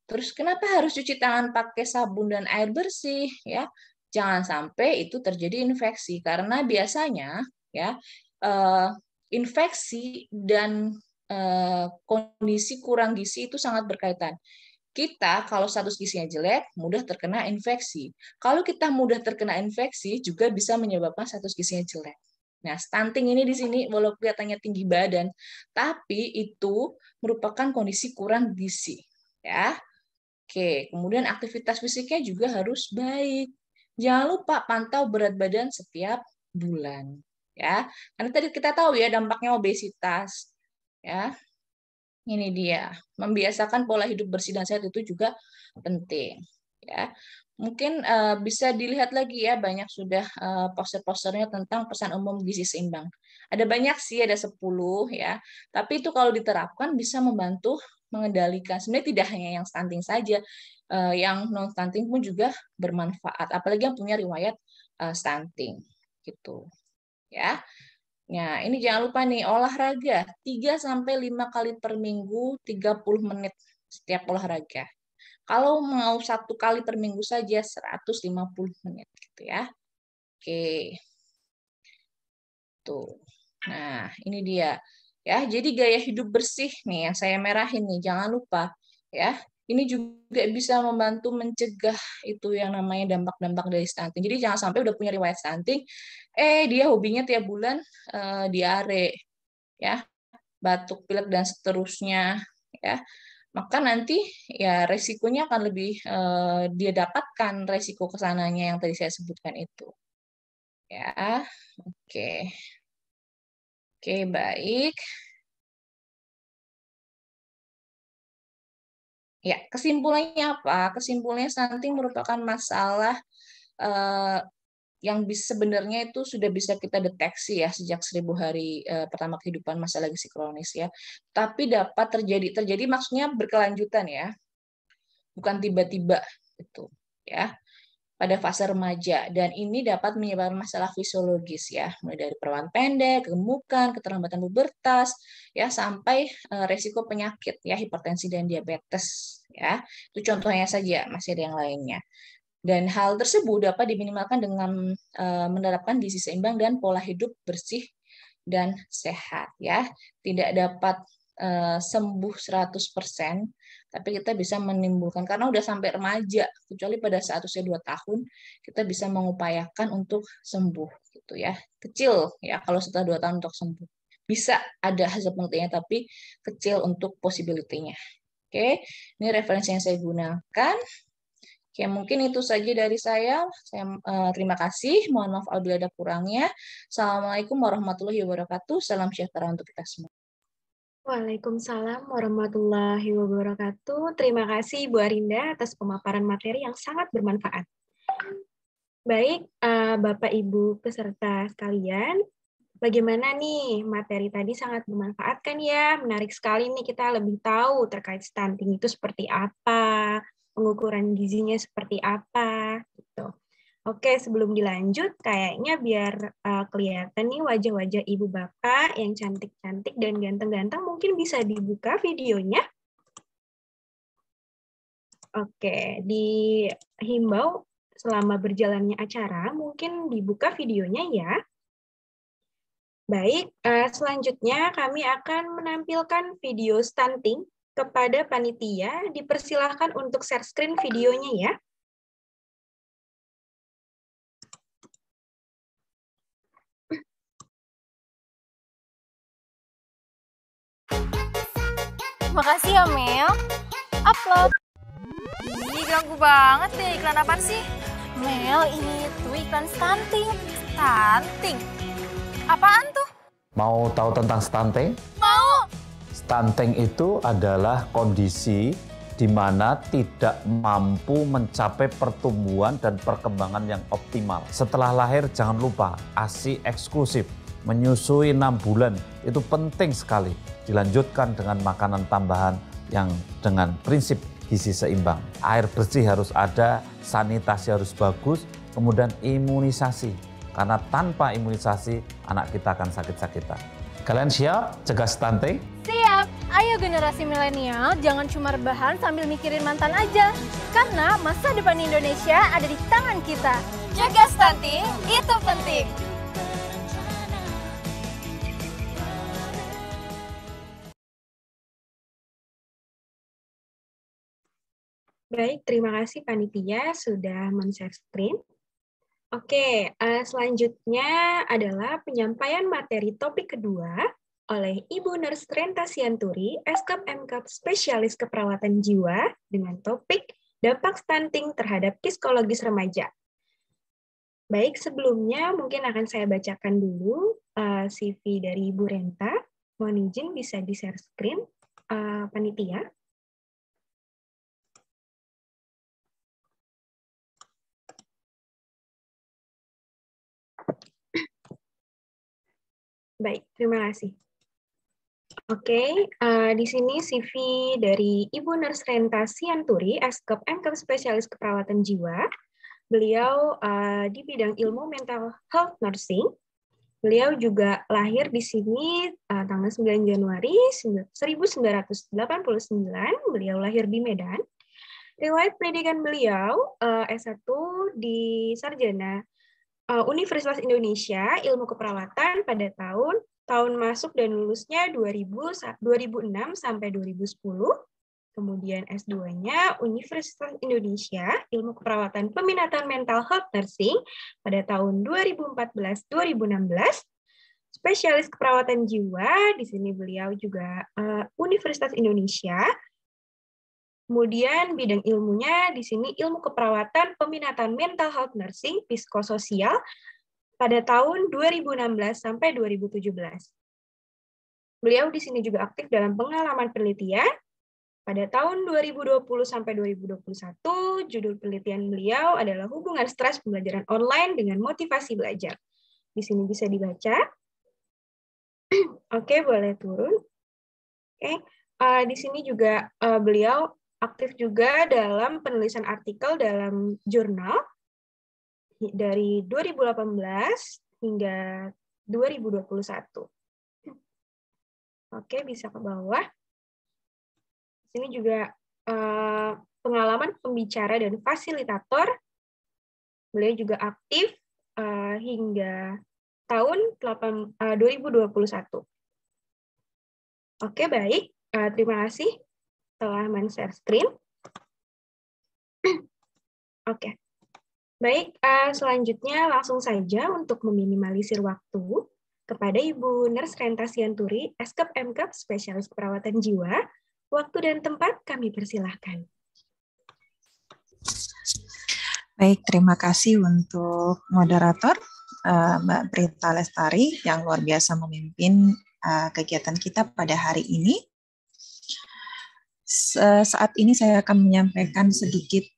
Terus kenapa harus cuci tangan pakai sabun dan air bersih, ya? Jangan sampai itu terjadi infeksi, karena biasanya, ya, infeksi dan kondisi kurang gizi itu sangat berkaitan. Kita kalau status gizinya jelek mudah terkena infeksi. Kalau kita mudah terkena infeksi juga bisa menyebabkan status gizinya jelek. Nah, stunting ini di sini walaupun kelihatannya tinggi badan, tapi itu merupakan kondisi kurang gizi, ya. Oke, kemudian aktivitas fisiknya juga harus baik. Jangan lupa pantau berat badan setiap bulan, ya. Karena tadi kita tahu ya dampaknya obesitas, ya. Ini dia, membiasakan pola hidup bersih dan sehat itu juga penting, ya. Mungkin bisa dilihat lagi ya, banyak sudah poster-posternya tentang pesan umum gizi seimbang. Ada banyak sih, ada 10 ya. Tapi itu kalau diterapkan bisa membantu mengendalikan. Sebenarnya tidak hanya yang stunting saja, yang non stunting pun juga bermanfaat. Apalagi yang punya riwayat stunting, gitu. Ya. Nah, ini jangan lupa nih, olahraga 3-5 kali per minggu, 30 menit setiap olahraga. Kalau mau 1 kali per minggu saja, 150 menit. Gitu ya. Oke. Tuh. Nah, ini dia. Ya, jadi gaya hidup bersih nih yang saya merahin nih, jangan lupa. Ya, ini juga bisa membantu mencegah itu yang namanya dampak-dampak dari stunting. Jadi jangan sampai udah punya riwayat stunting, dia hobinya tiap bulan diare, ya, batuk pilek dan seterusnya, ya. Maka nanti ya resikonya akan lebih dia dapatkan resiko kesananya yang tadi saya sebutkan itu. Ya, oke. Oke, baik. Ya, kesimpulannya apa? Kesimpulannya stunting merupakan masalah yang sebenarnya itu sudah bisa kita deteksi ya sejak 1000 hari pertama kehidupan masalah gizi kronis ya. Tapi dapat terjadi maksudnya berkelanjutan ya, bukan tiba-tiba gitu ya. Pada fase remaja, dan ini dapat menyebabkan masalah fisiologis ya, mulai dari perawan pendek, gemukan, keterlambatan pubertas, ya, sampai resiko penyakit ya, hipertensi dan diabetes ya. Itu contohnya saja, masih ada yang lainnya. Dan hal tersebut dapat diminimalkan dengan menerapkan gizi seimbang dan pola hidup bersih dan sehat ya. Tidak dapat sembuh 100%, tapi kita bisa menimbulkan, karena udah sampai remaja, kecuali pada saat usia 2 tahun, kita bisa mengupayakan untuk sembuh gitu ya. Kecil ya kalau setelah 2 tahun untuk sembuh. Bisa ada hasil penelitiannya, tapi kecil untuk possibility-nya. Oke, ini referensi yang saya gunakan. Oke, mungkin itu saja dari saya. Saya terima kasih. Mohon maaf apabila ada kurangnya. Assalamualaikum warahmatullahi wabarakatuh. Salam sejahtera untuk kita semua. Waalaikumsalam warahmatullahi wabarakatuh. Terima kasih Ibu Arinda atas pemaparan materi yang sangat bermanfaat. Baik, Bapak Ibu peserta sekalian, Bagaimana nih, materi tadi sangat bermanfaat kan ya, menarik sekali nih kita lebih tahu terkait stunting itu seperti apa, pengukuran gizinya seperti apa, gitu. Oke, sebelum dilanjut, kayaknya biar kelihatan nih wajah-wajah ibu bapak yang cantik-cantik dan ganteng-ganteng, mungkin bisa dibuka videonya. Oke, dihimbau selama berjalannya acara, mungkin dibuka videonya ya. Baik, selanjutnya kami akan menampilkan video stunting kepada panitia. Dipersilahkan untuk share screen videonya ya. Makasih ya, Mel. Upload. Ih, ganggu banget deh. Iklan apaan sih? Mel, ini tuh iklan stunting. Stunting? Apaan tuh? Mau tahu tentang stunting? Mau! Stunting itu adalah kondisi di mana tidak mampu mencapai pertumbuhan dan perkembangan yang optimal. Setelah lahir jangan lupa ASI eksklusif, menyusui 6 bulan, itu penting sekali. Dilanjutkan dengan makanan tambahan yang dengan prinsip gizi seimbang. Air bersih harus ada, sanitasi harus bagus, kemudian imunisasi. Karena tanpa imunisasi, anak kita akan sakit-sakitan. Kalian siap cegah stunting? Siap! Ayo generasi milenial, jangan cuma rebahan sambil mikirin mantan aja. Karena masa depan Indonesia ada di tangan kita. Jaga stunting, itu penting. Baik, terima kasih panitia sudah men-share screen. Oke, selanjutnya adalah penyampaian materi topik kedua oleh Ibu Nurse Renta Sianturi, Eskap MKAP Spesialis Keperawatan Jiwa dengan topik dampak stunting terhadap psikologis remaja. Baik, sebelumnya mungkin akan saya bacakan dulu CV dari Ibu Renta. Mohon izin bisa di-share screen, panitia. Baik, terima kasih. Oke, di sini CV dari Ibu Nurse Renta Sianturi, Eskap MKAP Spesialis Keperawatan Jiwa. Beliau di bidang ilmu mental health nursing. Beliau juga lahir di sini tanggal 9 Januari 1989. Beliau lahir di Medan. Riwayat pendidikan beliau S1 di Sarjana Universitas Indonesia Ilmu Keperawatan pada tahun masuk dan lulusnya 2006 sampai 2010. Kemudian S2-nya Universitas Indonesia Ilmu Keperawatan Peminatan Mental Health Nursing pada tahun 2014-2016. Spesialis keperawatan jiwa, di sini beliau juga Universitas Indonesia. Kemudian bidang ilmunya di sini ilmu keperawatan peminatan mental health nursing psikososial pada tahun 2016 sampai 2017. Beliau di sini juga aktif dalam pengalaman penelitian. Pada tahun 2020 sampai 2021, judul penelitian beliau adalah hubungan stres pembelajaran online dengan motivasi belajar. Di sini bisa dibaca. Oke, boleh turun. Oke, di sini juga beliau aktif juga dalam penulisan artikel dalam jurnal dari 2018 hingga 2021. Oke, bisa ke bawah. Di sini juga pengalaman pembicara dan fasilitator. Beliau juga aktif hingga tahun 2021. Oke, baik. Terima kasih telah men-share screen. Oke. Baik, selanjutnya langsung saja untuk meminimalisir waktu kepada Ibu Nurse Renta Sianturi, Eskap MKAP Spesialis Keperawatan Jiwa. Waktu dan tempat kami persilahkan. Baik, terima kasih untuk moderator Mbak Prita Lestari yang luar biasa memimpin kegiatan kita pada hari ini. Saat ini saya akan menyampaikan sedikit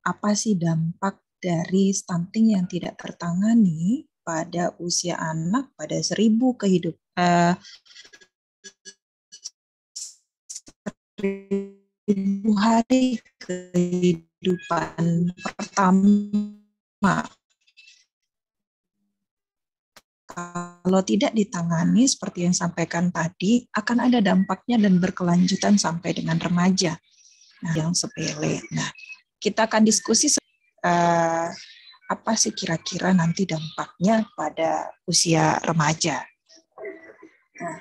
apa sih dampak dari stunting yang tidak tertangani pada usia anak pada 1000 kehidupan 1000 hari kehidupan pertama. Kalau tidak ditangani seperti yang sampaikan tadi, akan ada dampaknya dan berkelanjutan sampai dengan remaja. Nah, yang sepele. Nah, kita akan diskusi apa sih kira-kira nanti dampaknya pada usia remaja. Nah,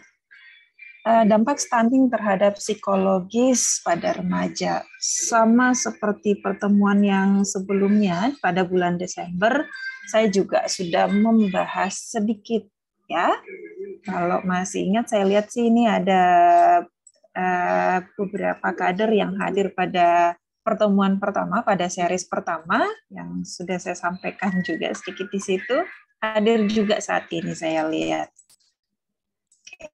dampak stunting terhadap psikologis pada remaja sama seperti pertemuan yang sebelumnya pada bulan Desember, saya juga sudah membahas sedikit ya. Kalau masih ingat, saya lihat sih ini ada beberapa kader yang hadir pada pertemuan pertama, pada series pertama yang sudah saya sampaikan juga sedikit di situ, hadir juga saat ini saya lihat. Oke.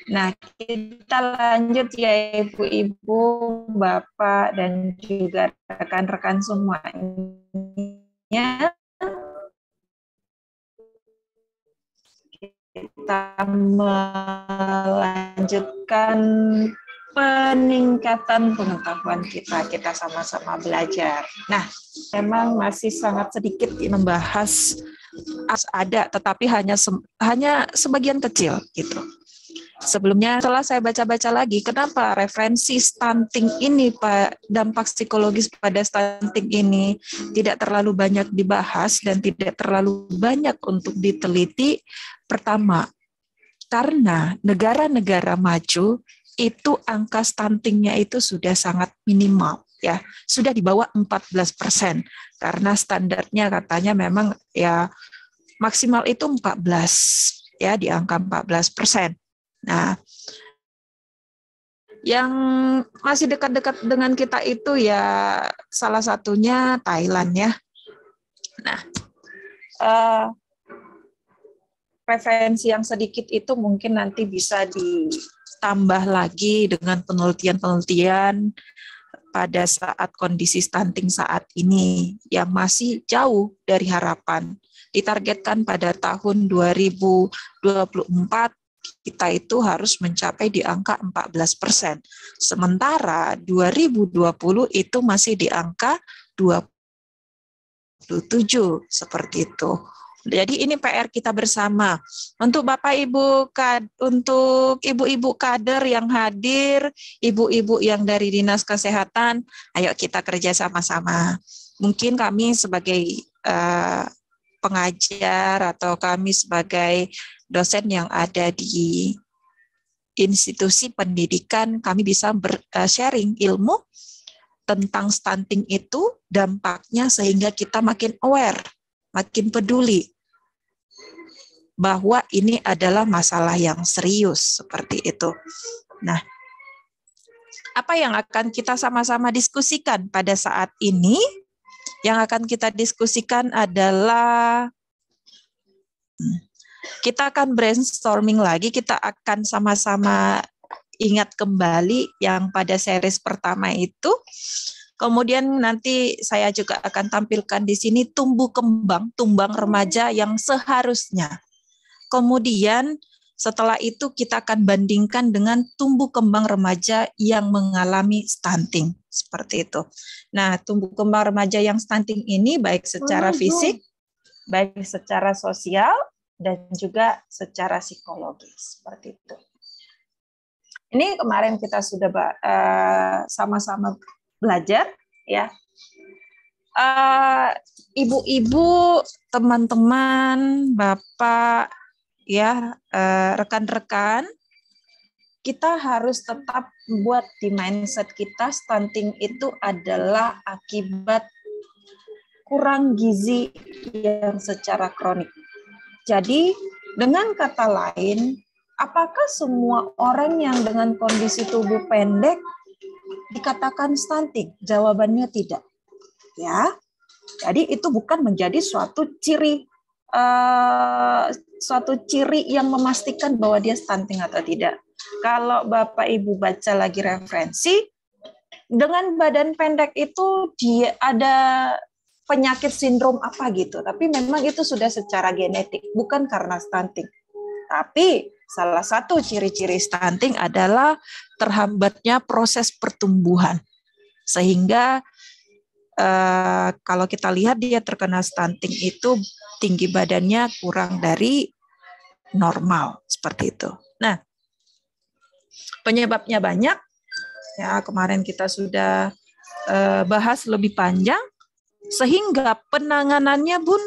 Nah, kita lanjut ya Ibu-Ibu, Bapak, dan juga rekan-rekan semuanya. Kita melanjutkan peningkatan pengetahuan kita sama-sama belajar. Nah, memang masih sangat sedikit membahas ada, tetapi hanya sebagian kecil gitu. Sebelumnya setelah saya baca-baca lagi, kenapa referensi stunting ini, Pak, dampak psikologis pada stunting ini tidak terlalu banyak dibahas dan tidak terlalu banyak untuk diteliti. Pertama, karena negara-negara maju itu angka stuntingnya itu sudah sangat minimal, ya, sudah di bawah 14%. Karena standarnya katanya memang ya maksimal itu 14, ya, di angka 14%. Nah, yang masih dekat-dekat dengan kita itu ya salah satunya Thailand ya. Nah, referensi yang sedikit itu mungkin nanti bisa ditambah lagi dengan penelitian-penelitian pada saat kondisi stunting saat ini yang masih jauh dari harapan. Ditargetkan pada tahun 2024 kita itu harus mencapai di angka 14%. Sementara 2020 itu masih di angka 27, seperti itu. Jadi ini PR kita bersama. Untuk Bapak Ibu, untuk ibu-ibu kader yang hadir, ibu-ibu yang dari Dinas Kesehatan, ayo kita kerja sama-sama. Mungkin kami sebagai pengajar atau kami sebagai dosen yang ada di institusi pendidikan, kami bisa sharing ilmu tentang stunting itu, dampaknya sehingga kita makin aware, makin peduli bahwa ini adalah masalah yang serius seperti itu. Nah, apa yang akan kita sama-sama diskusikan pada saat ini? Yang akan kita diskusikan adalah kita akan brainstorming lagi, kita akan sama-sama ingat kembali yang pada series pertama itu. Kemudian nanti saya juga akan tampilkan di sini tumbuh kembang, tumbang remaja yang seharusnya. Kemudian setelah itu kita akan bandingkan dengan tumbuh kembang remaja yang mengalami stunting. Seperti itu. Nah, tumbuh kembang remaja yang stunting ini baik secara fisik, baik secara sosial, dan juga secara psikologis, seperti itu. Ini kemarin kita sudah sama-sama belajar, ya. Ibu-ibu, teman-teman, Bapak, ya, rekan-rekan, kita harus tetap buat di mindset kita stunting itu adalah akibat kurang gizi yang secara kronik. Jadi, dengan kata lain, apakah semua orang yang dengan kondisi tubuh pendek dikatakan stunting? Jawabannya tidak. Ya, jadi itu bukan menjadi suatu ciri yang memastikan bahwa dia stunting atau tidak. Kalau Bapak Ibu baca lagi referensi, dengan badan pendek itu dia ada penyakit sindrom apa gitu, tapi memang itu sudah secara genetik, bukan karena stunting. Tapi salah satu ciri-ciri stunting adalah terhambatnya proses pertumbuhan. Sehingga kalau kita lihat dia terkena stunting itu tinggi badannya kurang dari normal, seperti itu. Nah, penyebabnya banyak. Ya, kemarin kita sudah bahas lebih panjang, sehingga penanganannya pun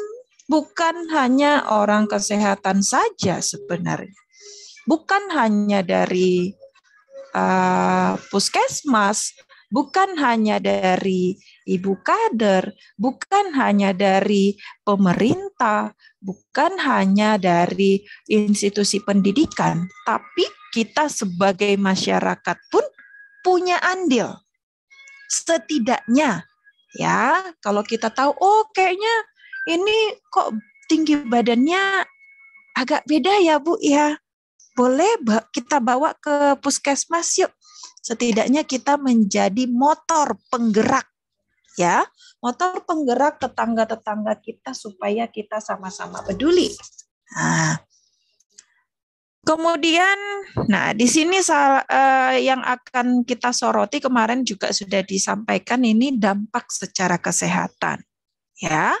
bukan hanya orang kesehatan saja sebenarnya. Bukan hanya dari puskesmas, bukan hanya dari ibu kader, bukan hanya dari pemerintah, bukan hanya dari institusi pendidikan, tapi kita sebagai masyarakat pun punya andil. Setidaknya, ya, kalau kita tahu, oh kayaknya ini kok tinggi badannya agak beda ya Bu ya, boleh kita bawa ke puskesmas yuk. Setidaknya kita menjadi motor penggerak, ya, motor penggerak tetangga-tetangga kita supaya kita sama-sama peduli. Nah, kemudian, nah di sini yang akan kita soroti kemarin juga sudah disampaikan, ini dampak secara kesehatan, ya.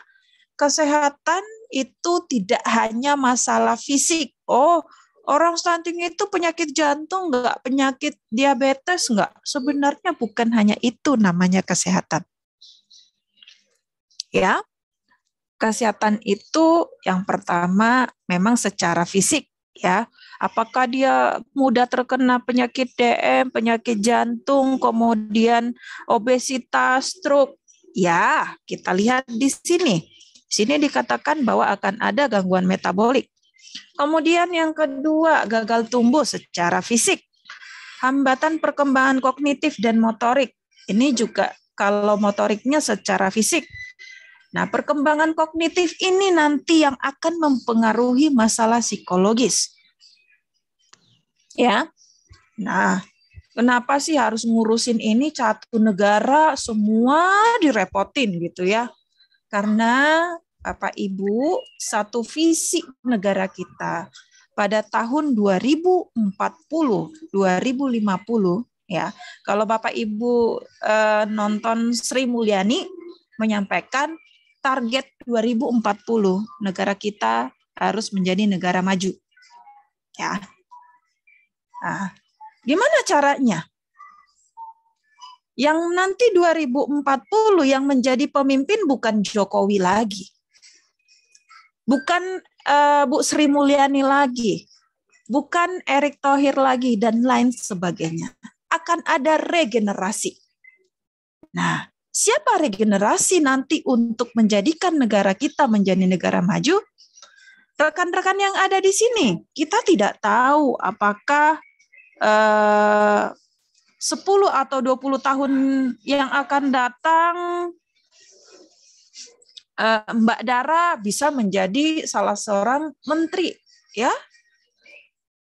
Kesehatan itu tidak hanya masalah fisik. Oh, orang stunting itu penyakit jantung enggak, penyakit diabetes enggak. Sebenarnya bukan hanya itu namanya kesehatan. Ya. Kesehatan itu yang pertama memang secara fisik, ya. Apakah dia mudah terkena penyakit DM, penyakit jantung, kemudian obesitas, stroke? Ya, kita lihat di sini. Di sini dikatakan bahwa akan ada gangguan metabolik. Kemudian yang kedua, gagal tumbuh secara fisik. Hambatan perkembangan kognitif dan motorik. Ini juga kalau motoriknya secara fisik. Nah, perkembangan kognitif ini nanti yang akan mempengaruhi masalah psikologis. Ya. Nah, kenapa sih harus ngurusin ini satu negara semua direpotin gitu ya? Karena Bapak Ibu, satu visi negara kita pada tahun 2040, 2050 ya. Kalau Bapak Ibu nonton Sri Mulyani menyampaikan target 2040 negara kita harus menjadi negara maju. Ya. Nah, gimana caranya? Yang nanti 2040 yang menjadi pemimpin bukan Jokowi lagi. Bukan Bu Sri Mulyani lagi. Bukan Erick Thohir lagi dan lain sebagainya. Akan ada regenerasi. Nah, siapa regenerasi nanti untuk menjadikan negara kita menjadi negara maju? Rekan-rekan yang ada di sini, kita tidak tahu apakah 10 atau 20 tahun yang akan datang Mbak Dara bisa menjadi salah seorang menteri, ya.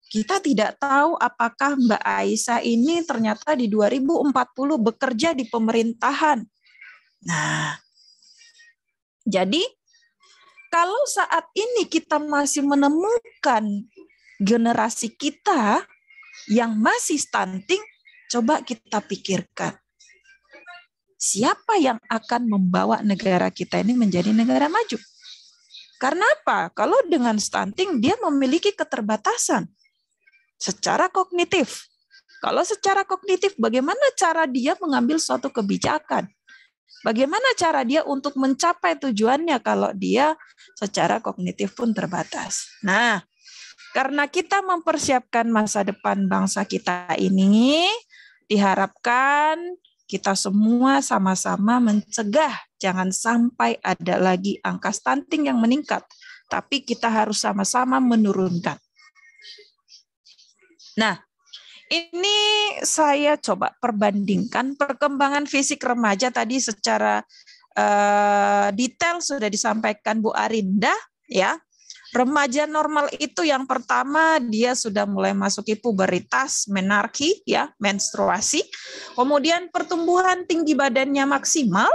Kita tidak tahu apakah Mbak Aisyah ini ternyata di 2040 bekerja di pemerintahan. Nah, jadi kalau saat ini kita masih menemukan generasi kita yang masih stunting, coba kita pikirkan, siapa yang akan membawa negara kita ini menjadi negara maju? Karena apa? Kalau dengan stunting, dia memiliki keterbatasan secara kognitif. Kalau secara kognitif, bagaimana cara dia mengambil suatu kebijakan? Bagaimana cara dia untuk mencapai tujuannya kalau dia secara kognitif pun terbatas? Nah, karena kita mempersiapkan masa depan bangsa kita ini, diharapkan kita semua sama-sama mencegah jangan sampai ada lagi angka stunting yang meningkat, tapi kita harus sama-sama menurunkan. Nah, ini saya coba perbandingkan perkembangan fisik remaja tadi secara detail sudah disampaikan Bu Arinda, ya. Remaja normal itu yang pertama dia sudah mulai masuki puberitas, menarki, ya, menstruasi. Kemudian pertumbuhan tinggi badannya maksimal.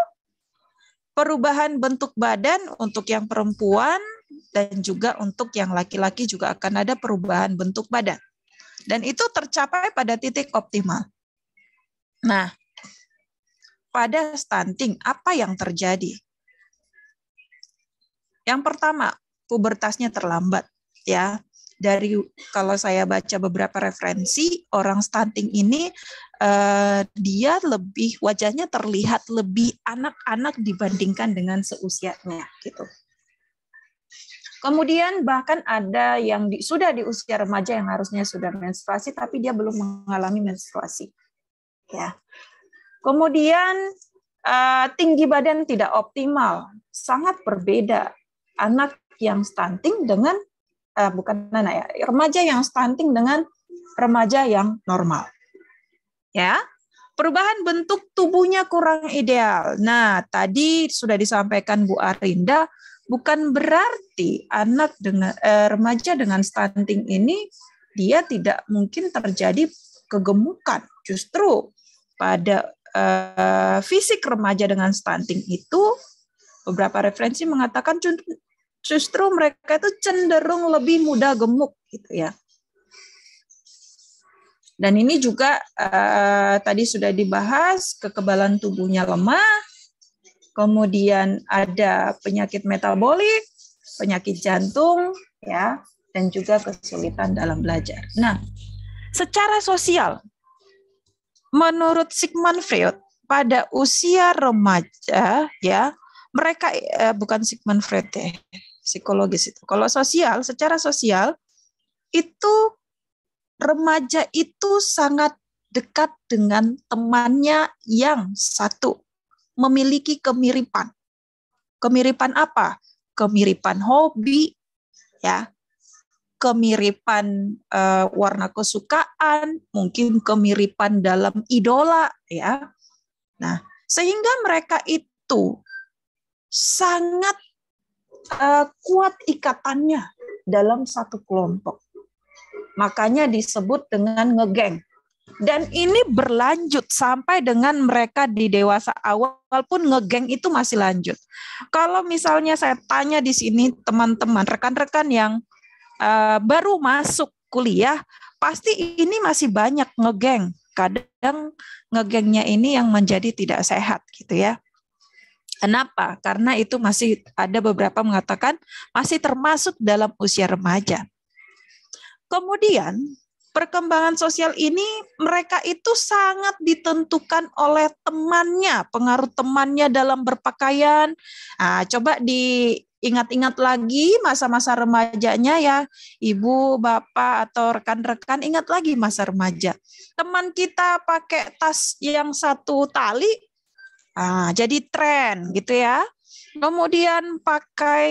perubahan bentuk badan untuk yang perempuan dan juga untuk yang laki-laki juga akan ada perubahan bentuk badan. Dan itu tercapai pada titik optimal. Nah, pada stunting apa yang terjadi? Yang pertama, pubertasnya terlambat, ya. Dari kalau saya baca beberapa referensi, orang stunting ini dia lebih, wajahnya terlihat lebih anak-anak dibandingkan dengan seusianya, gitu. Kemudian bahkan ada yang sudah di usia remaja yang harusnya sudah menstruasi, tapi dia belum mengalami menstruasi, ya. Kemudian tinggi badan tidak optimal, sangat berbeda anak yang stunting dengan remaja yang stunting dengan remaja yang normal. Ya, perubahan bentuk tubuhnya kurang ideal. Nah, tadi sudah disampaikan Bu Arinda, bukan berarti anak dengan remaja dengan stunting ini dia tidak mungkin terjadi kegemukan. Justru pada fisik remaja dengan stunting itu beberapa referensi mengatakan justru mereka itu cenderung lebih mudah gemuk, gitu ya. Dan ini juga tadi sudah dibahas, kekebalan tubuhnya lemah, kemudian ada penyakit metabolik, penyakit jantung, ya, dan juga kesulitan dalam belajar. Nah, secara sosial, menurut Sigmund Freud, pada usia remaja, ya, mereka bukan Sigmund Freud ya, psikologis itu. Kalau sosial, secara sosial itu remaja itu sangat dekat dengan temannya yang satu, memiliki kemiripan. Kemiripan apa? Kemiripan hobi, ya, kemiripan warna kesukaan, mungkin kemiripan dalam idola, ya. Nah, sehingga mereka itu sangat kuat ikatannya dalam satu kelompok. Makanya disebut dengan ngegeng. Dan ini berlanjut sampai dengan mereka di dewasa awal pun ngegeng itu masih lanjut. Kalau misalnya saya tanya di sini teman-teman, rekan-rekan yang baru masuk kuliah, pasti ini masih banyak ngegeng. Kadang ngegengnya ini yang menjadi tidak sehat, gitu ya. Kenapa? Karena itu masih ada beberapa mengatakan masih termasuk dalam usia remaja. Kemudian perkembangan sosial ini mereka itu sangat ditentukan oleh temannya, pengaruh temannya dalam berpakaian. Nah, coba diingat-ingat lagi masa-masa remajanya ya, ibu, bapak, atau rekan-rekan, ingat lagi masa remaja. Teman kita pakai tas yang satu tali, jadi tren gitu ya. Kemudian pakai,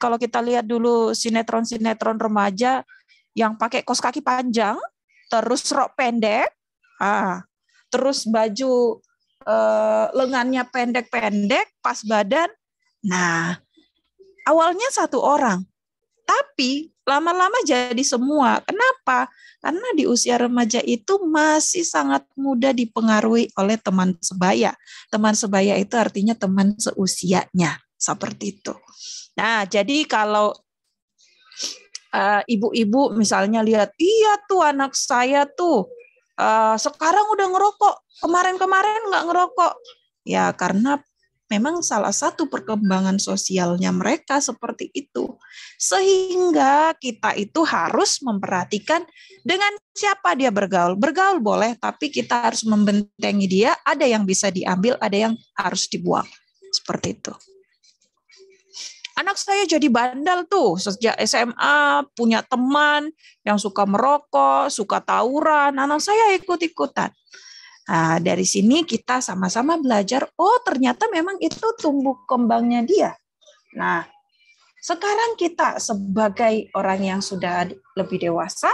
kalau kita lihat dulu sinetron-sinetron remaja yang pakai kaos kaki panjang, terus rok pendek, terus baju lengannya pendek-pendek, pas badan. Nah, awalnya satu orang, tapi lama-lama jadi semua. Kenapa? Karena di usia remaja itu masih sangat mudah dipengaruhi oleh teman sebaya. Teman sebaya itu artinya teman seusianya, seperti itu. Nah, jadi kalau ibu-ibu misalnya lihat, iya tuh anak saya tuh sekarang udah ngerokok, kemarin-kemarin nggak ngerokok. Ya karena memang salah satu perkembangan sosialnya mereka seperti itu. Sehingga kita itu harus memperhatikan dengan siapa dia bergaul. Bergaul boleh, tapi kita harus membentengi dia. Ada yang bisa diambil, ada yang harus dibuang. Seperti itu. Anak saya jadi bandel tuh sejak SMA, punya teman yang suka merokok, suka tawuran. Anak saya ikut-ikutan. Nah, dari sini kita sama-sama belajar, oh ternyata memang itu tumbuh kembangnya dia. Nah, sekarang kita sebagai orang yang sudah lebih dewasa,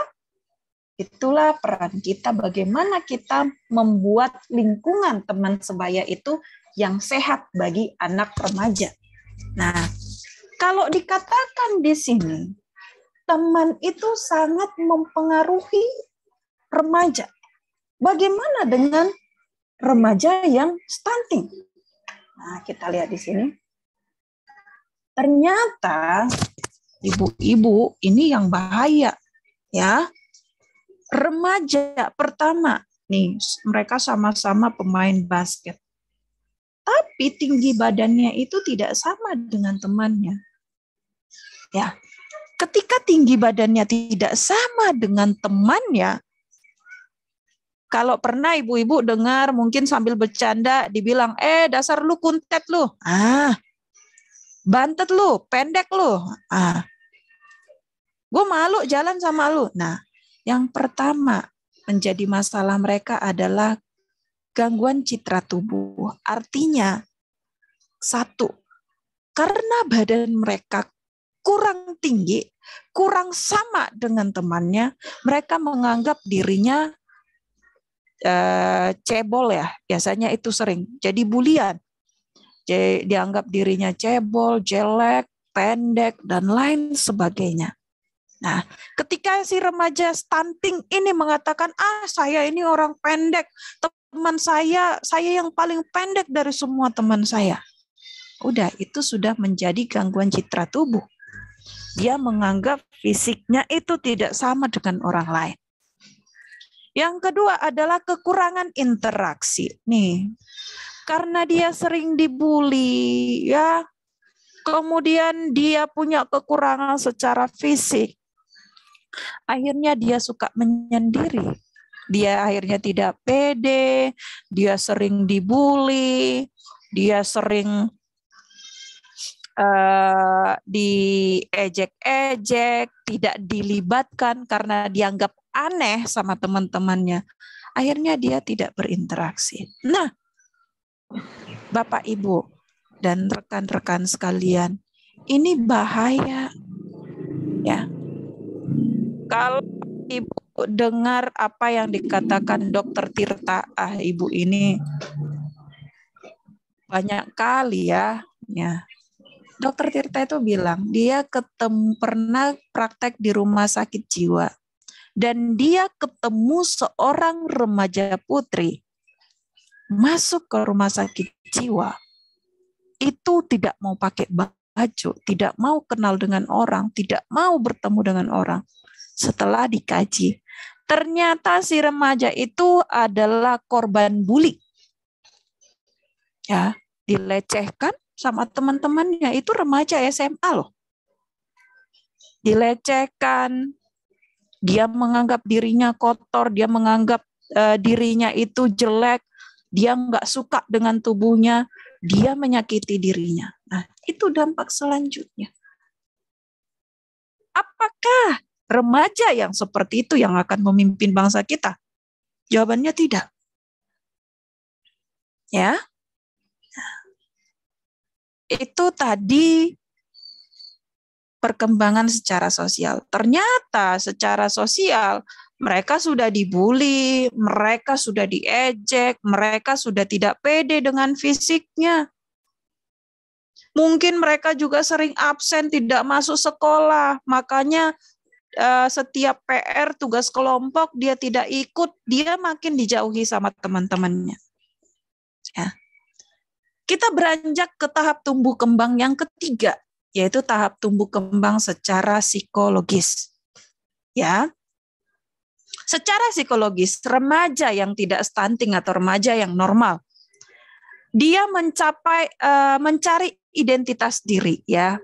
itulah peran kita bagaimana kita membuat lingkungan teman sebaya itu yang sehat bagi anak remaja. Nah, kalau dikatakan di sini, teman itu sangat mempengaruhi remaja. Bagaimana dengan remaja yang stunting? Nah, kita lihat di sini. Ternyata ibu-ibu ini yang bahaya ya. Remaja pertama nih, mereka sama-sama pemain basket. Tapi tinggi badannya itu tidak sama dengan temannya. Ya. Ketika tinggi badannya tidak sama dengan temannya, kalau pernah ibu-ibu dengar mungkin sambil bercanda dibilang, dasar lu kuntet lu. Bantet lu, pendek lu. Gue malu jalan sama lu. Nah, yang pertama menjadi masalah mereka adalah gangguan citra tubuh. Artinya, satu, karena badan mereka kurang tinggi, kurang sama dengan temannya, mereka menganggap dirinya cebol ya, biasanya itu sering jadi bulian. Dianggap dirinya cebol, jelek, pendek, dan lain sebagainya. Nah, ketika si remaja stunting ini mengatakan, saya ini orang pendek, teman saya yang paling pendek dari semua teman saya. Udah, itu sudah menjadi gangguan citra tubuh. Dia menganggap fisiknya itu tidak sama dengan orang lain. Yang kedua adalah kekurangan interaksi. Nih, karena dia sering dibully, ya, kemudian dia punya kekurangan secara fisik, akhirnya dia suka menyendiri. Dia akhirnya tidak pede, dia sering dibully, dia sering diejek-ejek, tidak dilibatkan karena dianggap aneh sama teman-temannya. Akhirnya dia tidak berinteraksi. Nah, Bapak, Ibu, dan rekan-rekan sekalian, ini bahaya. Ya. Kalau Ibu dengar apa yang dikatakan Dr. Tirta, Ibu ini banyak kali ya. Dr. Tirta itu bilang, dia pernah praktek di rumah sakit jiwa. Dan dia ketemu seorang remaja putri masuk ke rumah sakit jiwa. Itu tidak mau pakai baju, tidak mau kenal dengan orang, tidak mau bertemu dengan orang. Setelah dikaji, ternyata si remaja itu adalah korban bully. Ya, dilecehkan sama teman-temannya, itu remaja SMA loh. Dilecehkan, dia menganggap dirinya kotor, dia menganggap dirinya itu jelek, dia nggak suka dengan tubuhnya, dia menyakiti dirinya. Nah, itu dampak selanjutnya. Apakah remaja yang seperti itu yang akan memimpin bangsa kita? Jawabannya tidak. Ya. Itu tadi perkembangan secara sosial. Ternyata secara sosial mereka sudah dibully, mereka sudah diejek, mereka sudah tidak pede dengan fisiknya. Mungkin mereka juga sering absen, tidak masuk sekolah. Makanya setiap PR, tugas kelompok dia tidak ikut, dia makin dijauhi sama teman-temannya. Ya. Kita beranjak ke tahap tumbuh kembang yang ketiga, yaitu tahap tumbuh kembang secara psikologis. Ya. Secara psikologis, remaja yang tidak stunting atau remaja yang normal, dia mencari identitas diri, ya.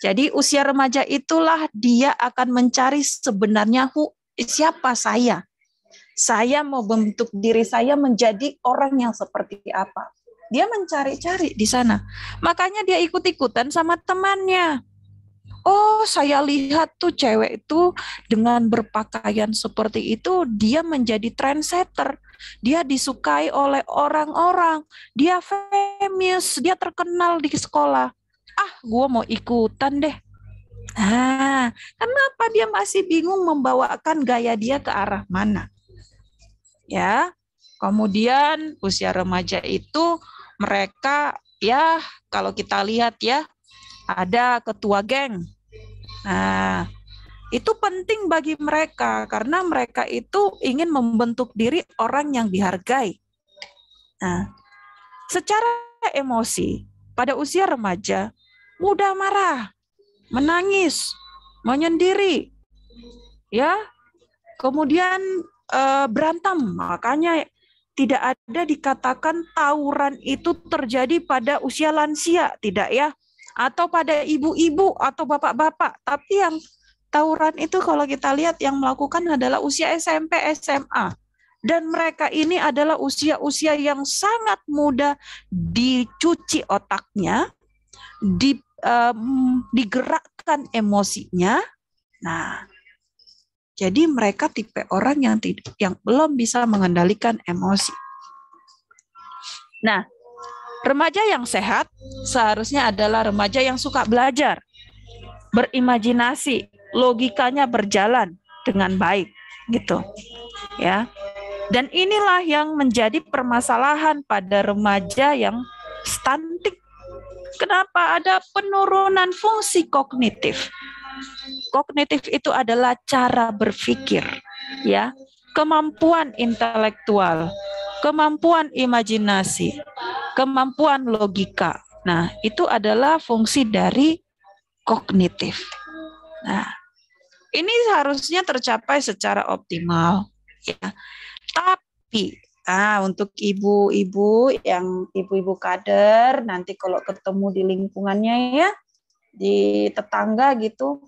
Jadi usia remaja itulah dia akan mencari sebenarnya siapa saya. Saya mau bentuk diri saya menjadi orang yang seperti apa. Dia mencari-cari di sana. Makanya dia ikut-ikutan sama temannya. Oh, saya lihat tuh cewek itu dengan berpakaian seperti itu, dia menjadi trendsetter. Dia disukai oleh orang-orang. Dia famous, dia terkenal di sekolah. Gue mau ikutan deh. Kenapa dia masih bingung membawakan gaya dia ke arah mana? Ya, kemudian usia remaja itu mereka, ya kalau kita lihat ya, ada ketua geng. Nah, itu penting bagi mereka karena mereka itu ingin membentuk diri orang yang dihargai. Nah, secara emosi pada usia remaja mudah marah, menangis, menyendiri, ya, kemudian berantem. Makanya tidak ada dikatakan tawuran itu terjadi pada usia lansia, tidak ya, atau pada ibu-ibu atau bapak-bapak. Tapi yang tawuran itu kalau kita lihat yang melakukan adalah usia SMP, SMA. Dan mereka ini adalah usia-usia yang sangat mudah dicuci otaknya, digerakkan emosinya. Nah, jadi mereka tipe orang yang belum bisa mengendalikan emosi. Nah, remaja yang sehat seharusnya adalah remaja yang suka belajar, berimajinasi, logikanya berjalan dengan baik, gitu. Ya. Dan inilah yang menjadi permasalahan pada remaja yang stunting. Kenapa ada penurunan fungsi kognitif? Kognitif itu adalah cara berpikir, ya, kemampuan intelektual, kemampuan imajinasi, kemampuan logika. Nah, itu adalah fungsi dari kognitif. Nah, ini harusnya tercapai secara optimal, ya. Tapi untuk ibu-ibu kader, nanti kalau ketemu di lingkungannya ya, di tetangga gitu,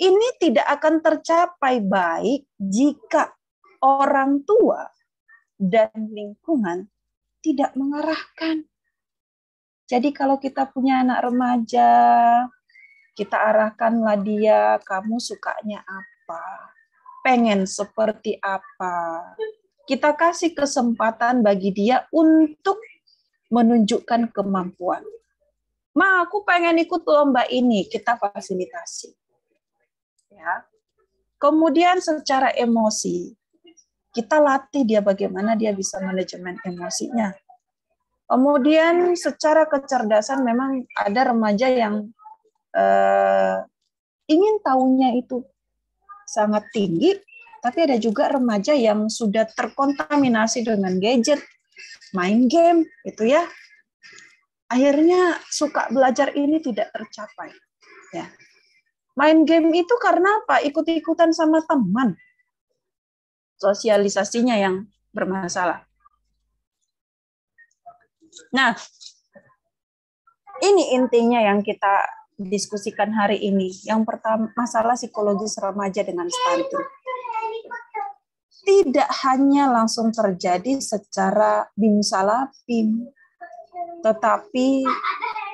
ini tidak akan tercapai baik jika orang tua dan lingkungan tidak mengarahkan. Jadi kalau kita punya anak remaja, kita arahkanlah dia, kamu sukanya apa? Pengen seperti apa? Kita kasih kesempatan bagi dia untuk menunjukkan kemampuan. Ma, aku pengen ikut lomba ini, kita fasilitasi. Ya. Kemudian secara emosi, kita latih dia bagaimana dia bisa manajemen emosinya. Kemudian secara kecerdasan memang ada remaja yang ingin tahunya itu sangat tinggi, tapi ada juga remaja yang sudah terkontaminasi dengan gadget, main game, gitu ya. Akhirnya suka belajar ini tidak tercapai. Ya. Main game itu karena apa? Ikut-ikutan sama teman. Sosialisasinya yang bermasalah. Nah, ini intinya yang kita diskusikan hari ini. Yang pertama, masalah psikologis remaja dengan stunting. Tidak hanya langsung terjadi secara bimsalabim, tetapi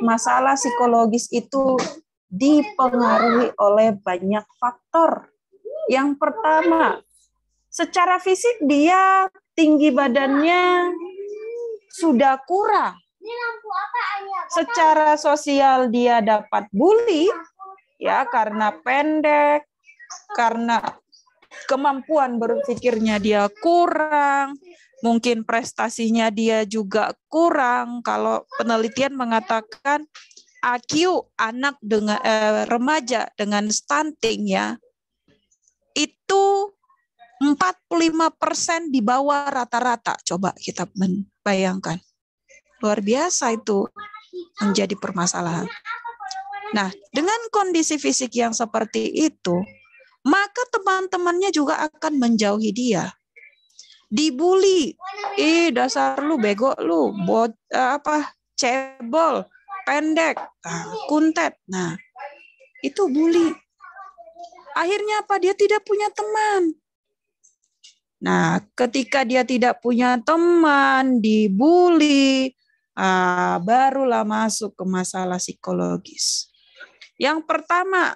masalah psikologis itu dipengaruhi oleh banyak faktor. Yang pertama, secara fisik dia tinggi badannya sudah kurang. Secara sosial dia dapat bully, ya, karena pendek, karena kemampuan berpikirnya dia kurang, mungkin prestasinya dia juga kurang. Kalau penelitian mengatakan IQ anak dengan remaja dengan stunting ya, itu 45% di bawah rata-rata. Coba kita bayangkan. Luar biasa itu menjadi permasalahan. Nah, dengan kondisi fisik yang seperti itu, maka teman-temannya juga akan menjauhi dia. Dibully, dasar lu bego lu, cebol, pendek, kuntet. Nah, itu bully. Akhirnya apa? Dia tidak punya teman. Nah, ketika dia tidak punya teman, dibully, barulah masuk ke masalah psikologis. Yang pertama,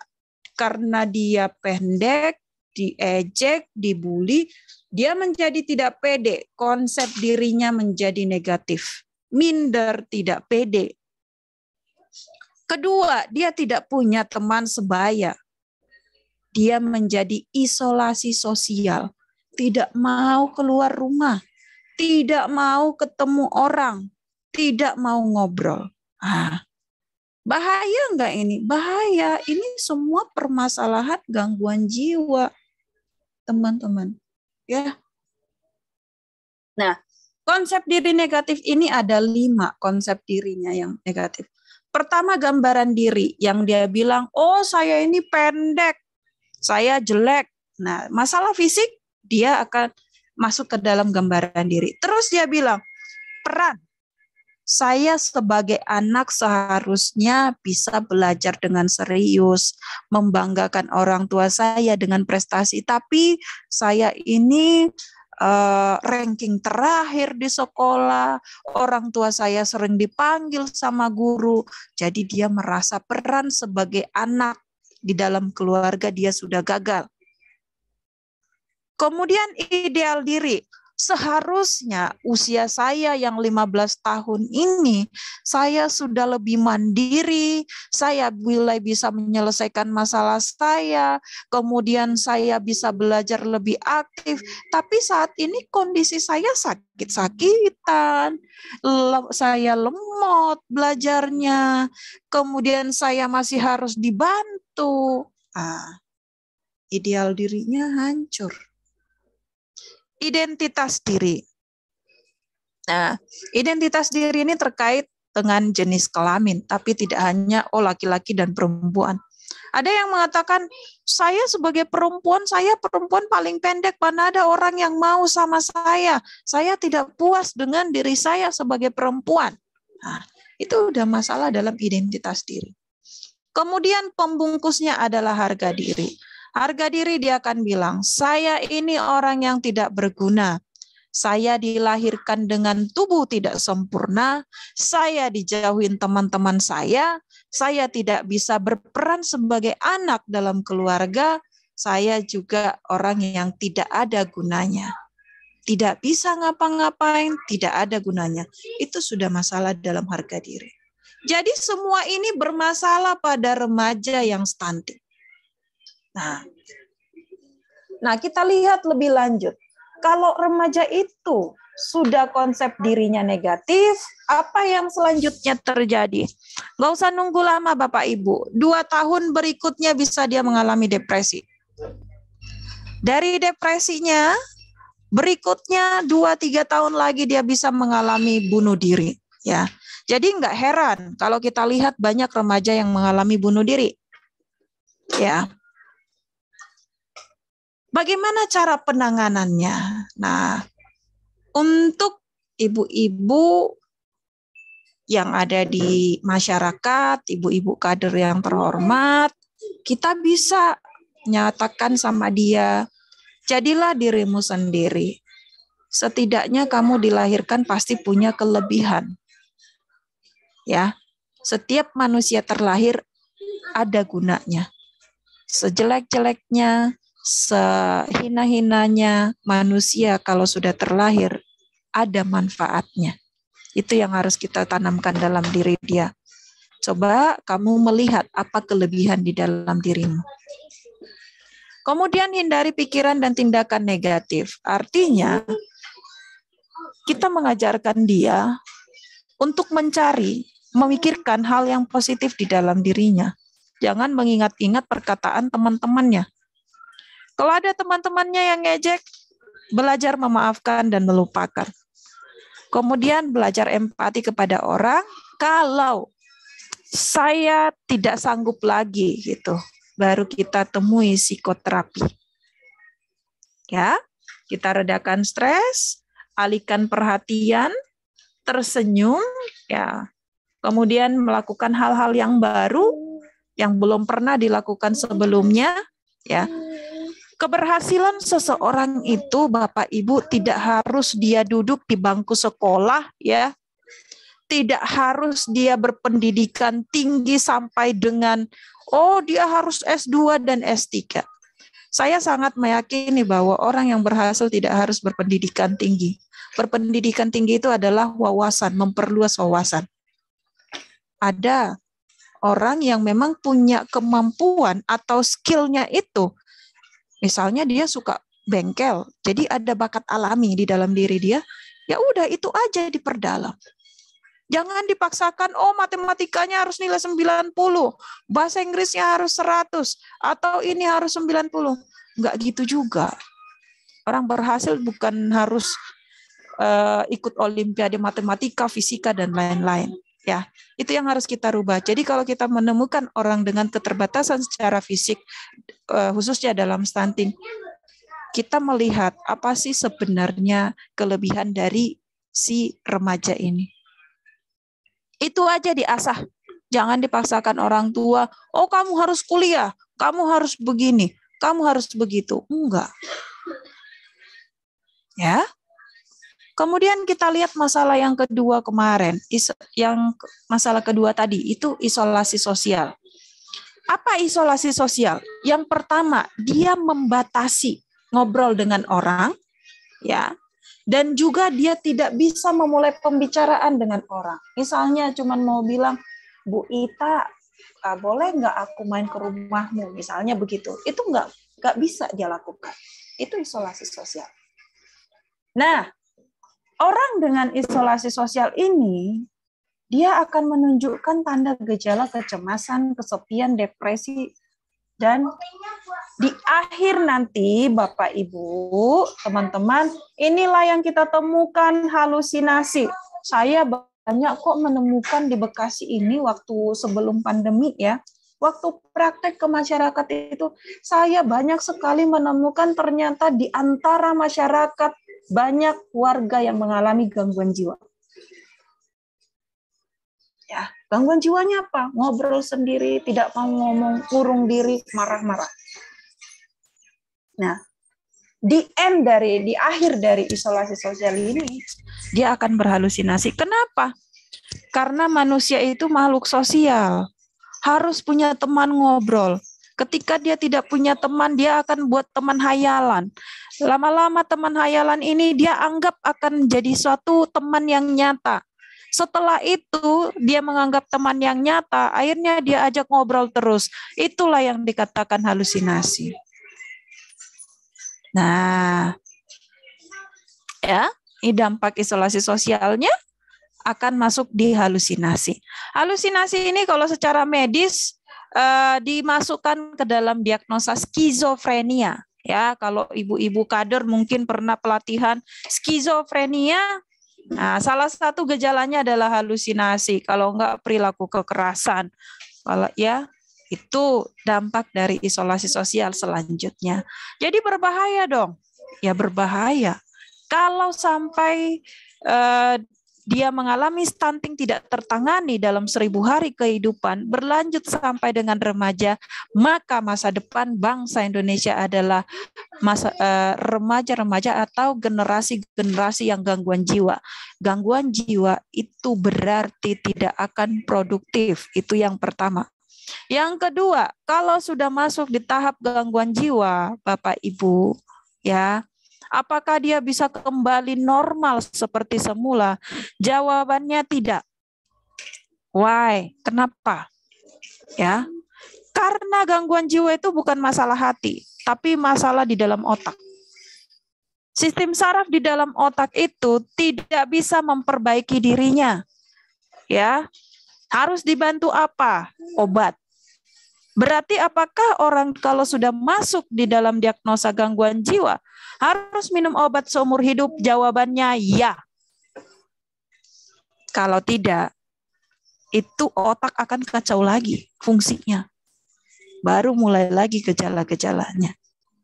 karena dia pendek, diejek, dibully, dia menjadi tidak pede, konsep dirinya menjadi negatif, minder, tidak pede. Kedua, dia tidak punya teman sebaya. Dia menjadi isolasi sosial, tidak mau keluar rumah, tidak mau ketemu orang, tidak mau ngobrol. Bahaya enggak ini? Bahaya. Ini semua permasalahan gangguan jiwa, teman-teman. Ya. Nah, konsep diri negatif ini ada 5 konsep dirinya yang negatif. Pertama gambaran diri yang dia bilang, oh saya ini pendek, saya jelek. Nah, masalah fisik dia akan masuk ke dalam gambaran diri. Terus dia bilang, peran. Saya sebagai anak seharusnya bisa belajar dengan serius, membanggakan orang tua saya dengan prestasi. Tapi saya ini ranking terakhir di sekolah, orang tua saya sering dipanggil sama guru. Jadi dia merasa peran sebagai anak di dalam keluarga dia sudah gagal. Kemudian ideal diri. Seharusnya usia saya yang 15 tahun ini, saya sudah lebih mandiri, saya mulai bisa menyelesaikan masalah saya, kemudian saya bisa belajar lebih aktif. Tapi saat ini kondisi saya sakit-sakitan, saya lemot belajarnya, kemudian saya masih harus dibantu. Ideal dirinya hancur. Identitas diri. Nah, identitas diri ini terkait dengan jenis kelamin, tapi tidak hanya laki-laki dan perempuan. Ada yang mengatakan, saya sebagai perempuan, saya perempuan paling pendek, mana ada orang yang mau sama saya tidak puas dengan diri saya sebagai perempuan. Nah, itu udah masalah dalam identitas diri. Kemudian pembungkusnya adalah harga diri. Harga diri dia akan bilang, saya ini orang yang tidak berguna. Saya dilahirkan dengan tubuh tidak sempurna. Saya dijauhin teman-teman saya tidak bisa berperan sebagai anak dalam keluarga. Saya juga orang yang tidak ada gunanya. Tidak bisa ngapa-ngapain, tidak ada gunanya. Itu sudah masalah dalam harga diri. Jadi semua ini bermasalah pada remaja yang stunting. Nah, kita lihat lebih lanjut. Kalau remaja itu sudah konsep dirinya negatif, apa yang selanjutnya terjadi? Nggak usah nunggu lama Bapak Ibu. 2 tahun berikutnya bisa dia mengalami depresi. Dari depresinya, berikutnya 2-3 tahun lagi dia bisa mengalami bunuh diri. Ya, jadi nggak heran kalau kita lihat banyak remaja yang mengalami bunuh diri. Ya. Bagaimana cara penanganannya? Nah, untuk ibu-ibu yang ada di masyarakat, ibu-ibu kader yang terhormat, kita bisa nyatakan sama dia, jadilah dirimu sendiri. Setidaknya kamu dilahirkan pasti punya kelebihan. Ya, setiap manusia terlahir ada gunanya. Sejelek-jeleknya, sehina-hinanya manusia kalau sudah terlahir ada manfaatnya. Itu yang harus kita tanamkan dalam diri dia. Coba kamu melihat apa kelebihan di dalam dirimu. Kemudian hindari pikiran dan tindakan negatif. Artinya kita mengajarkan dia untuk mencari, memikirkan hal yang positif di dalam dirinya. Jangan mengingat-ingat perkataan teman-temannya. Kalau ada teman-temannya yang ngejek, belajar memaafkan dan melupakan. Kemudian belajar empati kepada orang. Kalau saya tidak sanggup lagi, gitu, baru kita temui psikoterapi. Ya, kita redakan stres, alihkan perhatian, tersenyum, ya. Kemudian melakukan hal-hal yang baru yang belum pernah dilakukan sebelumnya, ya. Keberhasilan seseorang itu, Bapak Ibu, tidak harus dia duduk di bangku sekolah, ya. Tidak harus dia berpendidikan tinggi sampai dengan, dia harus S2 dan S3. Saya sangat meyakini bahwa orang yang berhasil tidak harus berpendidikan tinggi. Berpendidikan tinggi itu adalah wawasan, memperluas wawasan. Ada orang yang memang punya kemampuan atau skillnya itu. Misalnya dia suka bengkel, jadi ada bakat alami di dalam diri dia, ya udah itu aja diperdalam. Jangan dipaksakan, matematikanya harus nilai 90, bahasa Inggrisnya harus 100, atau ini harus 90. Enggak gitu juga. Orang berhasil bukan harus ikut olimpiade matematika, fisika, dan lain-lain. Ya, itu yang harus kita rubah. Jadi kalau kita menemukan orang dengan keterbatasan secara fisik, khususnya dalam stunting, kita melihat apa sih sebenarnya kelebihan dari si remaja ini. Itu aja diasah. Jangan dipaksakan orang tua, oh kamu harus kuliah, kamu harus begini, kamu harus begitu. Enggak. Ya. Kemudian kita lihat masalah yang kedua kemarin, masalah kedua tadi itu isolasi sosial. Apa isolasi sosial? Yang pertama, dia membatasi ngobrol dengan orang, ya, dan juga dia tidak bisa memulai pembicaraan dengan orang. Misalnya cuma mau bilang, Bu Ita, boleh nggak aku main ke rumahmu? Misalnya begitu. Itu nggak bisa dia lakukan. Itu isolasi sosial. Nah, orang dengan isolasi sosial ini, dia akan menunjukkan tanda gejala kecemasan, kesepian, depresi, dan di akhir nanti, Bapak, Ibu, teman-teman, inilah yang kita temukan halusinasi. Saya banyak kok menemukan di Bekasi ini waktu sebelum pandemi ya, waktu praktek ke masyarakat itu, saya banyak sekali menemukan ternyata di antara masyarakat banyak warga yang mengalami gangguan jiwa. Ya, gangguan jiwanya apa? Ngobrol sendiri, tidak mau ngomong, kurung diri, marah-marah. Nah, di akhir dari isolasi sosial ini, dia akan berhalusinasi. Kenapa? Karena manusia itu makhluk sosial, harus punya teman ngobrol. Ketika dia tidak punya teman, dia akan buat teman hayalan. Lama-lama teman hayalan ini dia anggap akan menjadi suatu teman yang nyata. Setelah itu, dia menganggap teman yang nyata, akhirnya dia ajak ngobrol terus. Itulah yang dikatakan halusinasi. Nah, ya, ini dampak isolasi sosialnya akan masuk di halusinasi. Halusinasi ini kalau secara medis dimasukkan ke dalam diagnosa skizofrenia. Ya, kalau ibu-ibu kader mungkin pernah pelatihan skizofrenia. Nah, salah satu gejalanya adalah halusinasi. Kalau enggak perilaku kekerasan. Kalau ya, itu dampak dari isolasi sosial selanjutnya. Jadi berbahaya dong. Ya berbahaya. Kalau sampai dia mengalami stunting tidak tertangani dalam 1000 hari kehidupan, berlanjut sampai dengan remaja, maka masa depan bangsa Indonesia adalah remaja-remaja atau generasi-generasi yang gangguan jiwa. Gangguan jiwa itu berarti tidak akan produktif, itu yang pertama. Yang kedua, kalau sudah masuk di tahap gangguan jiwa, Bapak Ibu, ya, apakah dia bisa kembali normal seperti semula? Jawabannya tidak. Why? Kenapa? Ya, karena gangguan jiwa itu bukan masalah hati, tapi masalah di dalam otak. Sistem saraf di dalam otak itu tidak bisa memperbaiki dirinya. Ya, harus dibantu apa? Obat. Berarti apakah orang kalau sudah masuk di dalam diagnosa gangguan jiwa harus minum obat seumur hidup? Jawabannya ya. Kalau tidak, itu otak akan kacau lagi fungsinya. Baru mulai lagi gejala-gejalanya.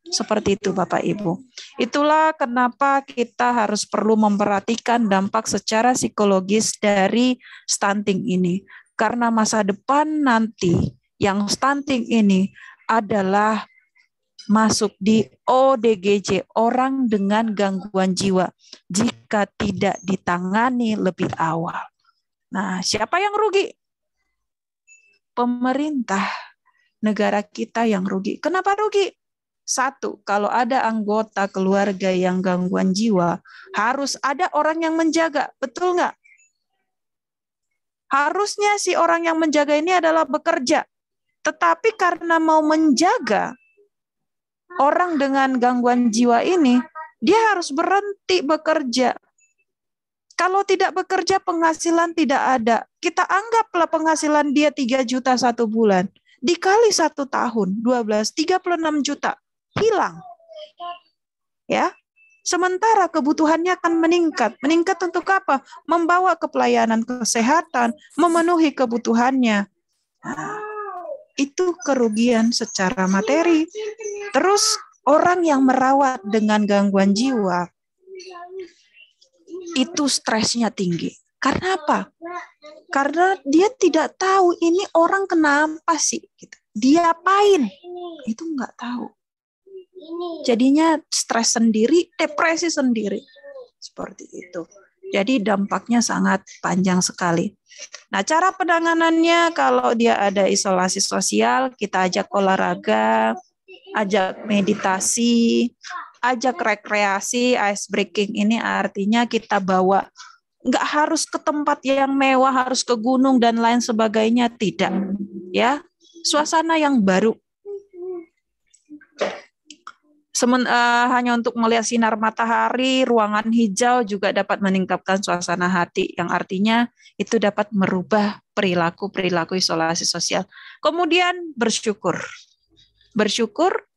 Seperti itu Bapak Ibu. Itulah kenapa kita harus perlu memperhatikan dampak secara psikologis dari stunting ini. Karena masa depan nanti yang stunting ini adalah masuk di ODGJ, orang dengan gangguan jiwa, jika tidak ditangani lebih awal. Nah, siapa yang rugi? Pemerintah, negara kita yang rugi. Kenapa rugi? Satu, kalau ada anggota keluarga yang gangguan jiwa, harus ada orang yang menjaga, betul nggak? Harusnya si orang yang menjaga ini adalah bekerja. Tetapi karena mau menjaga orang dengan gangguan jiwa ini, dia harus berhenti bekerja. Kalau tidak bekerja, penghasilan tidak ada. Kita anggaplah penghasilan dia 3 juta 1 bulan. Dikali 1 tahun, 12, 36 juta. Hilang. Ya. Sementara kebutuhannya akan meningkat. Meningkat untuk apa? Membawa ke pelayanan kesehatan, memenuhi kebutuhannya. Nah, itu kerugian secara materi. Terus orang yang merawat dengan gangguan jiwa, itu stresnya tinggi. Karena apa? Karena dia tidak tahu ini orang kenapa sih. Dia apain? Itu nggak tahu. Jadinya stres sendiri, depresi sendiri. Seperti itu. Jadi dampaknya sangat panjang sekali. Nah, cara penanganannya kalau dia ada isolasi sosial, kita ajak olahraga, ajak meditasi, ajak rekreasi, ice breaking ini artinya kita bawa, nggak harus ke tempat yang mewah, harus ke gunung dan lain sebagainya, tidak. Ya, suasana yang baru. Hanya untuk melihat sinar matahari, ruangan hijau juga dapat meningkatkan suasana hati, yang artinya itu dapat merubah perilaku isolasi sosial. Kemudian bersyukur. Bersyukur,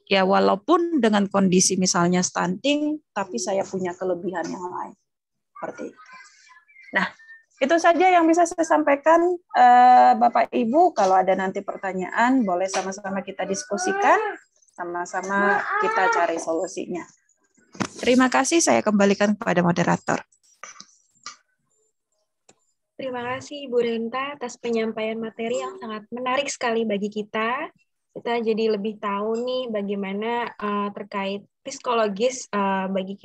ya walaupun dengan kondisi misalnya stunting, tapi saya punya kelebihan yang lain. Seperti itu. Nah, itu saja yang bisa saya sampaikan, Bapak Ibu. Kalau ada nanti pertanyaan, boleh sama-sama kita diskusikan. Sama-sama kita cari solusinya. Terima kasih, saya kembalikan kepada moderator. Terima kasih Ibu Renta atas penyampaian materi yang sangat menarik sekali bagi kita. Kita jadi lebih tahu nih bagaimana terkait psikologis bagi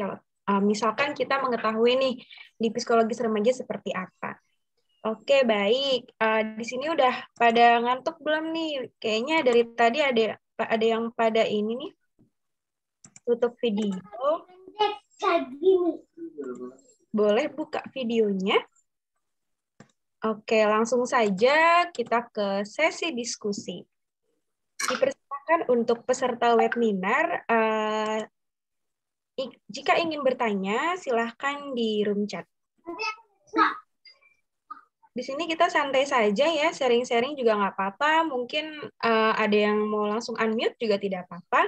misalkan kita mengetahui nih di psikologis remaja seperti apa. Oke, baik. Di sini udah pada ngantuk belum nih? Kayaknya dari tadi ada yang pada ini nih, tutup video. Boleh buka videonya. Oke, langsung saja kita ke sesi diskusi. Dipersilakan untuk peserta webinar, jika ingin bertanya, silahkan di room chat. Di sini kita santai saja ya, sharing-sharing juga nggak apa-apa. Mungkin ada yang mau langsung unmute juga tidak apa-apa.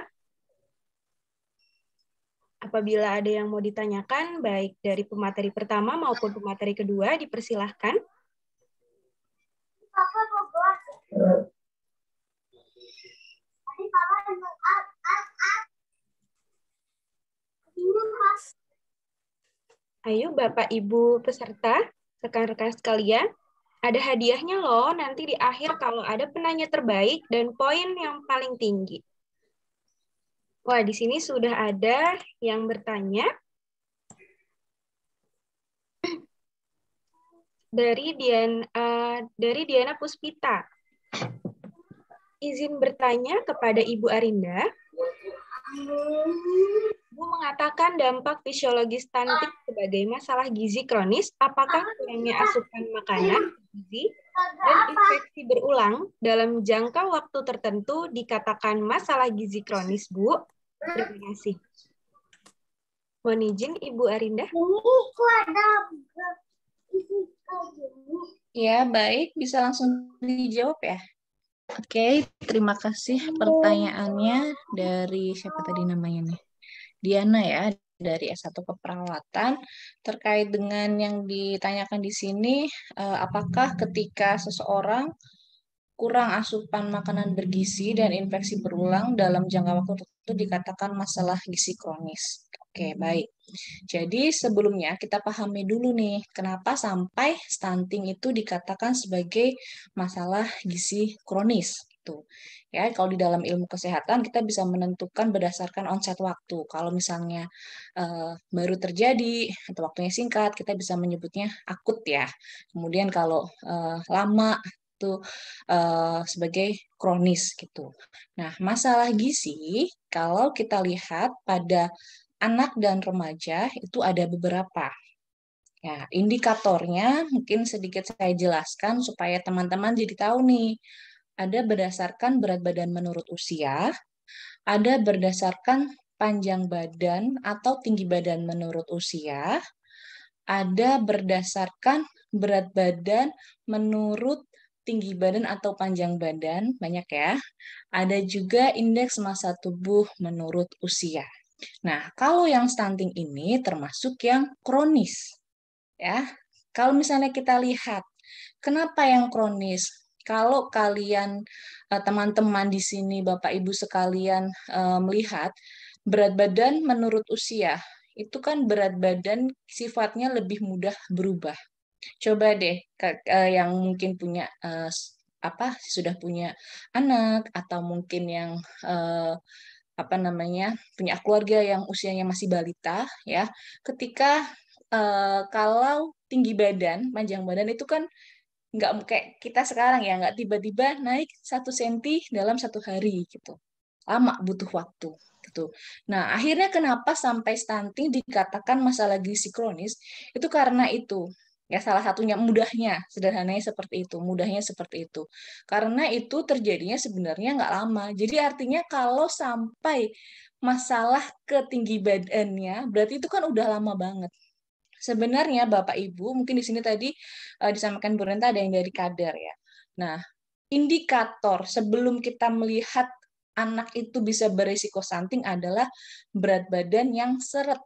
Apabila ada yang mau ditanyakan, baik dari pemateri pertama maupun pemateri kedua, dipersilahkan. Ayo Bapak Ibu peserta, rekan-rekan sekalian, ada hadiahnya loh nanti di akhir kalau ada penanya terbaik dan poin yang paling tinggi. Wah, di sini sudah ada yang bertanya. Dari Diana Puspita. Izin bertanya kepada Ibu Arinda. Ibu mengatakan dampak fisiologis stunting sebagai masalah gizi kronis, apakah kurangnya asupan makanan, gizi, dan infeksi berulang dalam jangka waktu tertentu dikatakan masalah gizi kronis, Bu? Terima kasih. Mohon izin, Ibu Arinda. Ya, baik. Bisa langsung dijawab ya? Oke, terima kasih pertanyaannya dari siapa tadi namanya nih? Diana ya, dari S1 Keperawatan. Terkait dengan yang ditanyakan di sini, apakah ketika seseorang kurang asupan makanan bergizi dan infeksi berulang dalam jangka waktu tertentu dikatakan masalah gizi kronis. Oke, baik. Jadi sebelumnya kita pahami dulu nih, kenapa sampai stunting itu dikatakan sebagai masalah gizi kronis. Tuh. Ya, kalau di dalam ilmu kesehatan kita bisa menentukan berdasarkan onset waktu. Kalau misalnya baru terjadi atau waktunya singkat, kita bisa menyebutnya akut ya. Kemudian kalau lama itu sebagai kronis gitu. Nah, masalah gizi kalau kita lihat pada anak dan remaja itu ada beberapa. Ya, indikatornya mungkin sedikit saya jelaskan supaya teman-teman jadi tahu nih. Ada berdasarkan berat badan menurut usia, ada berdasarkan panjang badan atau tinggi badan menurut usia, ada berdasarkan berat badan menurut tinggi badan atau panjang badan, banyak ya. Ada juga indeks massa tubuh menurut usia. Nah, kalau yang stunting ini termasuk yang kronis. Ya, kalau misalnya kita lihat, kenapa yang kronis? Kalau kalian, teman-teman di sini, Bapak Ibu sekalian melihat, berat badan menurut usia, itu kan berat badan sifatnya lebih mudah berubah. Coba deh, yang mungkin punya sudah punya anak atau mungkin yang punya keluarga yang usianya masih balita, ya, ketika kalau tinggi badan, panjang badan itu kan nggak kayak kita sekarang ya, nggak tiba-tiba naik 1 senti dalam 1 hari gitu. Lama butuh waktu gitu. Nah, akhirnya kenapa sampai stunting dikatakan masalah gizi kronis? Itu karena itu. Ya, salah satunya mudahnya, sederhananya seperti itu, mudahnya seperti itu. Karena itu terjadinya sebenarnya nggak lama. Jadi artinya kalau sampai masalah ke tinggi badannya, berarti itu kan udah lama banget. Sebenarnya Bapak Ibu, mungkin di sini tadi disampaikan Bu Renta ada yang dari kadar ya. Nah, indikator sebelum kita melihat anak itu bisa berisiko stunting adalah berat badan yang seret.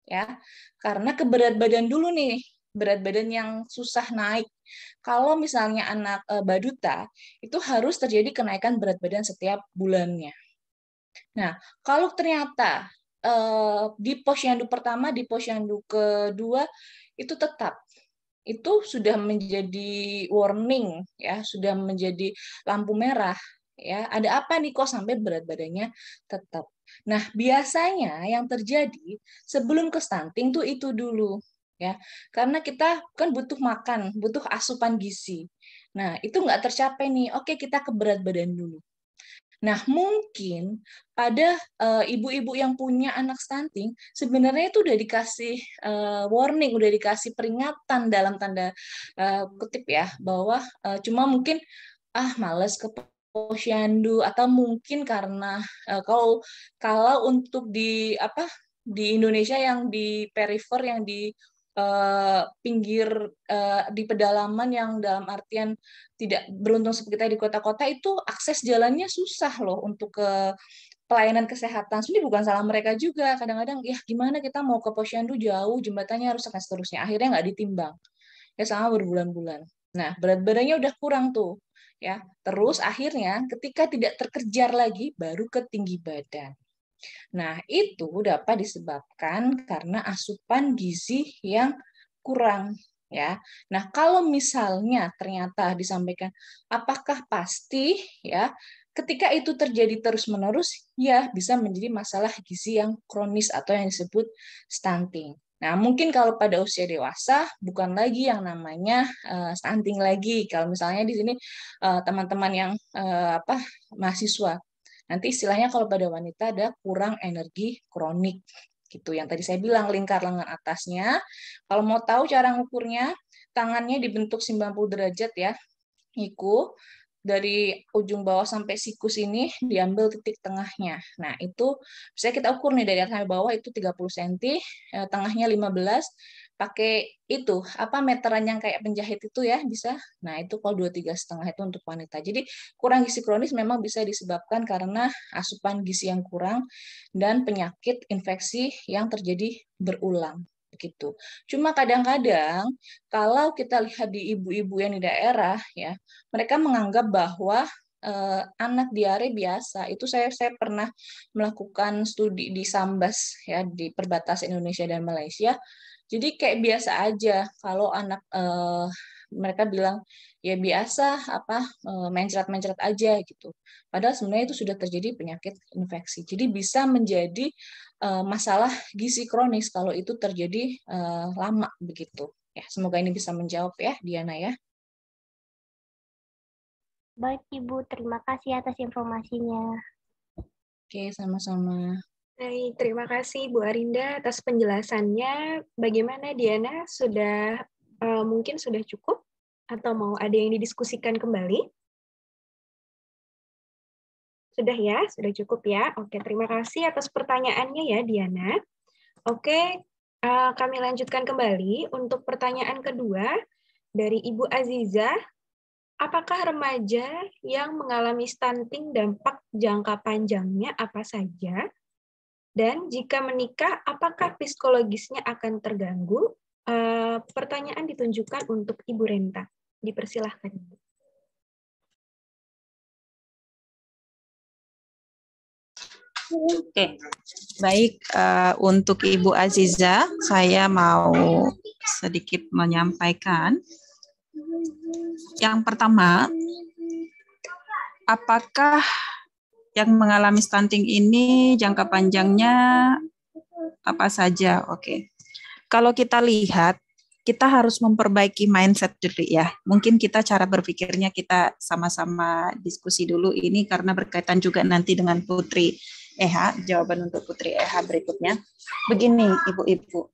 Ya, karena ke berat badan dulu nih, berat badan yang susah naik. Kalau misalnya anak baduta, itu harus terjadi kenaikan berat badan setiap bulannya. Nah, kalau ternyata di posyandu pertama, di posyandu kedua itu tetap itu sudah menjadi warning ya, sudah menjadi lampu merah ya. Ada apa nih kok sampai berat badannya tetap. Nah, biasanya yang terjadi sebelum ke stunting tuh itu dulu ya. Karena kita kan butuh makan, butuh asupan gizi. Nah, itu nggak tercapai nih. Oke, kita ke berat badan dulu. Nah, mungkin pada ibu-ibu yang punya anak stunting, sebenarnya itu udah dikasih warning, udah dikasih peringatan dalam tanda kutip ya, bahwa cuma mungkin males ke posyandu atau mungkin karena kalau untuk di Indonesia yang di perifer, yang di pinggir, di pedalaman yang dalam artian tidak beruntung seperti kita di kota-kota, itu akses jalannya susah loh untuk ke pelayanan kesehatan. Sebenarnya bukan salah mereka juga. Kadang-kadang ya gimana kita mau ke posyandu jauh, jembatannya harus akan seterusnya. Akhirnya nggak ditimbang. Ya sama berbulan-bulan. Nah, berat badannya udah kurang tuh. Ya, terus akhirnya ketika tidak terkejar lagi baru ke tinggi badan. Nah, itu dapat disebabkan karena asupan gizi yang kurang ya. Nah, kalau misalnya ternyata disampaikan apakah pasti ya ketika itu terjadi terus-menerus ya bisa menjadi masalah gizi yang kronis atau yang disebut stunting. Nah, mungkin kalau pada usia dewasa bukan lagi yang namanya stunting lagi. Kalau misalnya di sini teman-teman yang mahasiswa, nanti istilahnya kalau pada wanita ada kurang energi kronik gitu. Yang tadi saya bilang lingkar lengan atasnya. Kalau mau tahu cara ngukurnya, tangannya dibentuk 90 derajat ya. Iku dari ujung bawah sampai sikus ini diambil titik tengahnya. Nah, itu bisa kita ukur nih dari atas sampai bawah itu 30 cm, tengahnya 15, pakai itu meteran yang kayak penjahit itu ya bisa. Nah, itu kalau 23,5 itu untuk wanita. Jadi kurang gizi kronis memang bisa disebabkan karena asupan gizi yang kurang dan penyakit infeksi yang terjadi berulang begitu. Cuma kadang-kadang kalau kita lihat di ibu-ibu yang di daerah ya, mereka menganggap bahwa anak diare biasa. Itu saya pernah melakukan studi di Sambas ya, di perbatasan Indonesia dan Malaysia. Jadi kayak biasa aja kalau anak mereka bilang ya biasa mencret-mencret aja gitu. Padahal sebenarnya itu sudah terjadi penyakit infeksi. Jadi bisa menjadi masalah gizi kronis kalau itu terjadi lama begitu. Ya, semoga ini bisa menjawab ya, Diana ya. Baik, Ibu. Terima kasih atas informasinya. Oke, sama-sama. Baik, terima kasih Bu Arinda atas penjelasannya. Bagaimana Diana? Sudah mungkin sudah cukup atau mau ada yang didiskusikan kembali? Sudah ya, sudah cukup ya. Oke, terima kasih atas pertanyaannya ya Diana. Oke, kami lanjutkan kembali untuk pertanyaan kedua dari Ibu Aziza. Apakah remaja yang mengalami stunting dampak jangka panjangnya apa saja? Dan jika menikah, apakah psikologisnya akan terganggu? Pertanyaan ditunjukkan untuk Ibu Renta. Dipersilahkan, Ibu. Oke, baik. Untuk Ibu Aziza, saya mau sedikit menyampaikan. Yang pertama, apakah yang mengalami stunting ini jangka panjangnya apa saja? Oke. Kalau kita lihat, kita harus memperbaiki mindset dulu ya. Mungkin kita cara berpikirnya kita sama-sama diskusi dulu ini karena berkaitan juga nanti dengan Putri Eha, jawaban untuk Putri Eha berikutnya. Begini, Ibu-ibu.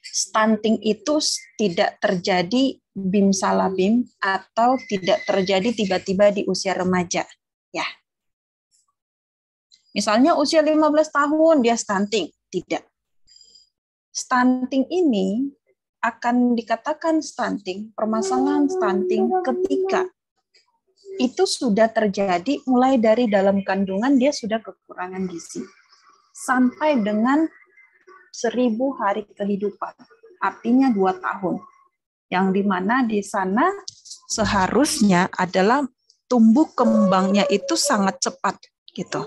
Stunting itu tidak terjadi bim salah bim atau tidak terjadi tiba-tiba di usia remaja. Ya. Misalnya usia 15 tahun dia stunting, tidak. Stunting ini akan dikatakan stunting, permasalahan stunting ketika itu sudah terjadi mulai dari dalam kandungan dia sudah kekurangan gizi. Sampai dengan 1000 hari kehidupan, artinya 2 tahun. Yang dimana di sana seharusnya adalah tumbuh kembangnya itu sangat cepat gitu.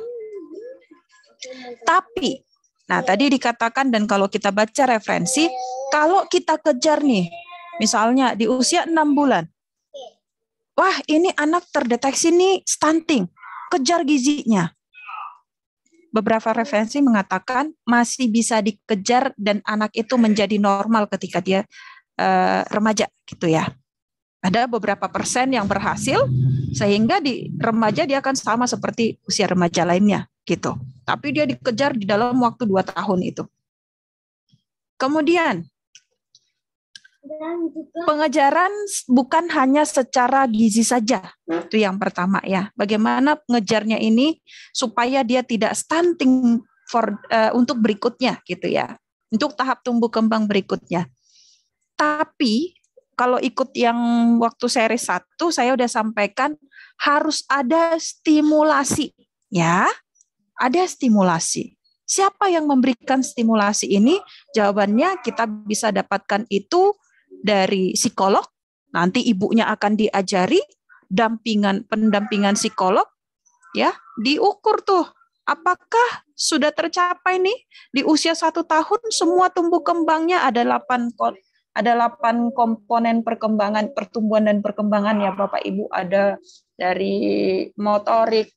Tapi, nah tadi dikatakan dan kalau kita baca referensi, kalau kita kejar nih, misalnya di usia 6 bulan, wah ini anak terdeteksi nih stunting, kejar gizinya. Beberapa referensi mengatakan masih bisa dikejar dan anak itu menjadi normal ketika dia remaja gitu ya. Ada beberapa persen yang berhasil sehingga di remaja dia akan sama seperti usia remaja lainnya gitu. Tapi dia dikejar di dalam waktu 2 tahun itu. Kemudian pengejaran bukan hanya secara gizi saja. Itu yang pertama ya. Bagaimana pengejarnya ini supaya dia tidak stunting untuk berikutnya gitu ya. Untuk tahap tumbuh kembang berikutnya. Tapi kalau ikut yang waktu seri 1 saya udah sampaikan harus ada stimulasi ya. Ada stimulasi. Siapa yang memberikan stimulasi ini? Jawabannya kita bisa dapatkan itu dari psikolog. Nanti ibunya akan diajari pendampingan psikolog ya, diukur tuh apakah sudah tercapai nih di usia 1 tahun semua tumbuh kembangnya ada 8 komponen pertumbuhan dan perkembangan ya Bapak Ibu, ada dari motorik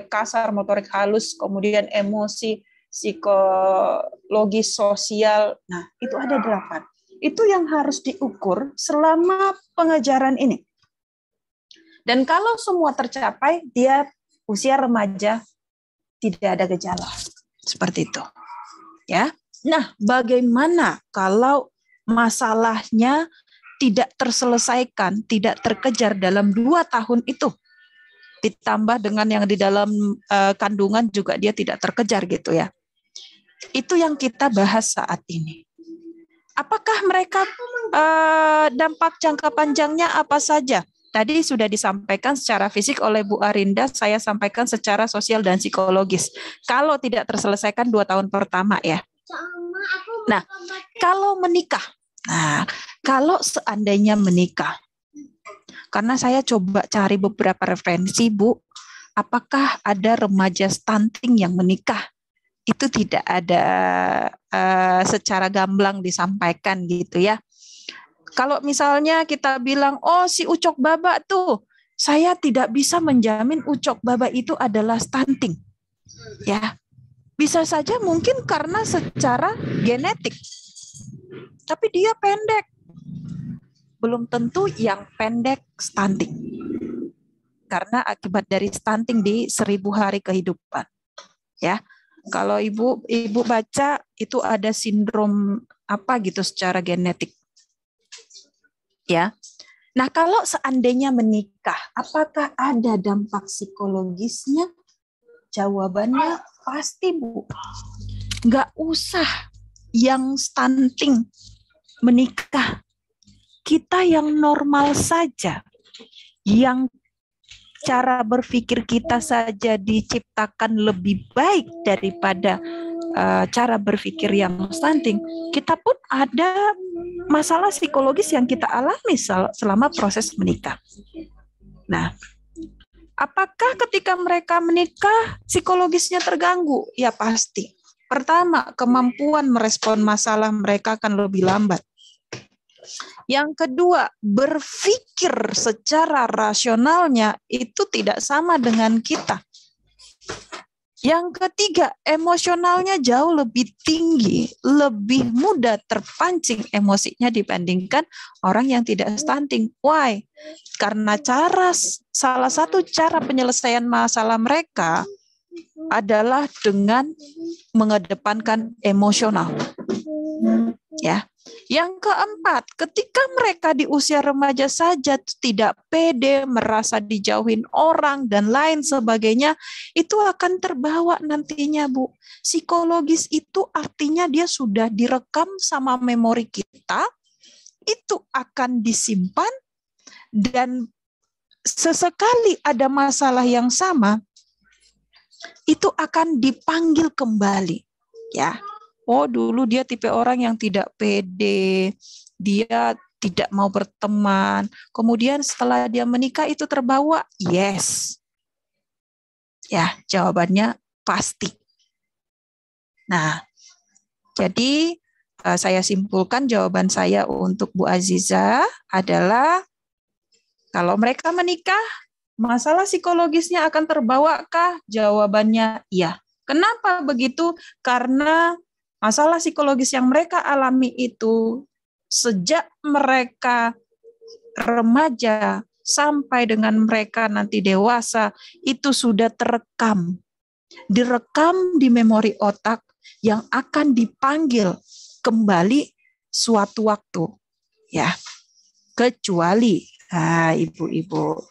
kasar, motorik halus, kemudian emosi, psikologis, sosial. Nah, itu ada 8. Itu yang harus diukur selama pengejaran ini. Dan kalau semua tercapai, dia usia remaja tidak ada gejala. Seperti itu. Ya. Nah, bagaimana kalau masalahnya tidak terselesaikan, tidak terkejar dalam 2 tahun itu? Ditambah dengan yang di dalam kandungan juga dia tidak terkejar gitu ya. Itu yang kita bahas saat ini. Apakah mereka dampak jangka panjangnya apa saja? Tadi sudah disampaikan secara fisik oleh Bu Arinda, saya sampaikan secara sosial dan psikologis. Kalau tidak terselesaikan 2 tahun pertama ya. Nah, kalau menikah. Nah, kalau seandainya menikah. Karena saya coba cari beberapa referensi, Bu, apakah ada remaja stunting yang menikah? Itu tidak ada secara gamblang disampaikan gitu ya. Kalau misalnya kita bilang, oh si Ucok Baba tuh, saya tidak bisa menjamin Ucok Baba itu adalah stunting. Ya, bisa saja mungkin karena secara genetik. Tapi dia pendek. Belum tentu yang pendek stunting. Karena akibat dari stunting di 1000 hari kehidupan. Ya. Kalau ibu baca itu ada sindrom apa gitu secara genetik. Ya. Nah, kalau seandainya menikah, apakah ada dampak psikologisnya? Jawabannya pasti, Bu. Nggak usah yang stunting menikah. Kita yang normal saja, yang cara berpikir kita saja diciptakan lebih baik daripada cara berpikir yang stunting, kita pun ada masalah psikologis yang kita alami selama proses menikah. Nah, apakah ketika mereka menikah psikologisnya terganggu? Ya pasti. Pertama, kemampuan merespon masalah mereka akan lebih lambat. Yang kedua, berpikir secara rasionalnya itu tidak sama dengan kita. Yang ketiga, emosionalnya jauh lebih tinggi, lebih mudah terpancing emosinya dibandingkan orang yang tidak stunting. Why? Karena salah satu cara penyelesaian masalah mereka adalah dengan mengedepankan emosional. Ya. Yang keempat, ketika mereka di usia remaja saja tidak pede, merasa dijauhin orang dan lain sebagainya, itu akan terbawa nantinya, Bu. Psikologis itu artinya dia sudah direkam sama memori kita, itu akan disimpan, dan sesekali ada masalah yang sama, itu akan dipanggil kembali, ya. Oh, dulu dia tipe orang yang tidak pede, dia tidak mau berteman. Kemudian setelah dia menikah itu terbawa? Yes. Ya, jawabannya pasti. Nah, jadi saya simpulkan jawaban saya untuk Bu Aziza adalah kalau mereka menikah, masalah psikologisnya akan terbawakah? Jawabannya iya. Kenapa begitu? Karena masalah psikologis yang mereka alami itu sejak mereka remaja sampai dengan mereka nanti dewasa itu sudah direkam di memori otak yang akan dipanggil kembali suatu waktu, ya. Kecuali, ibu-ibu,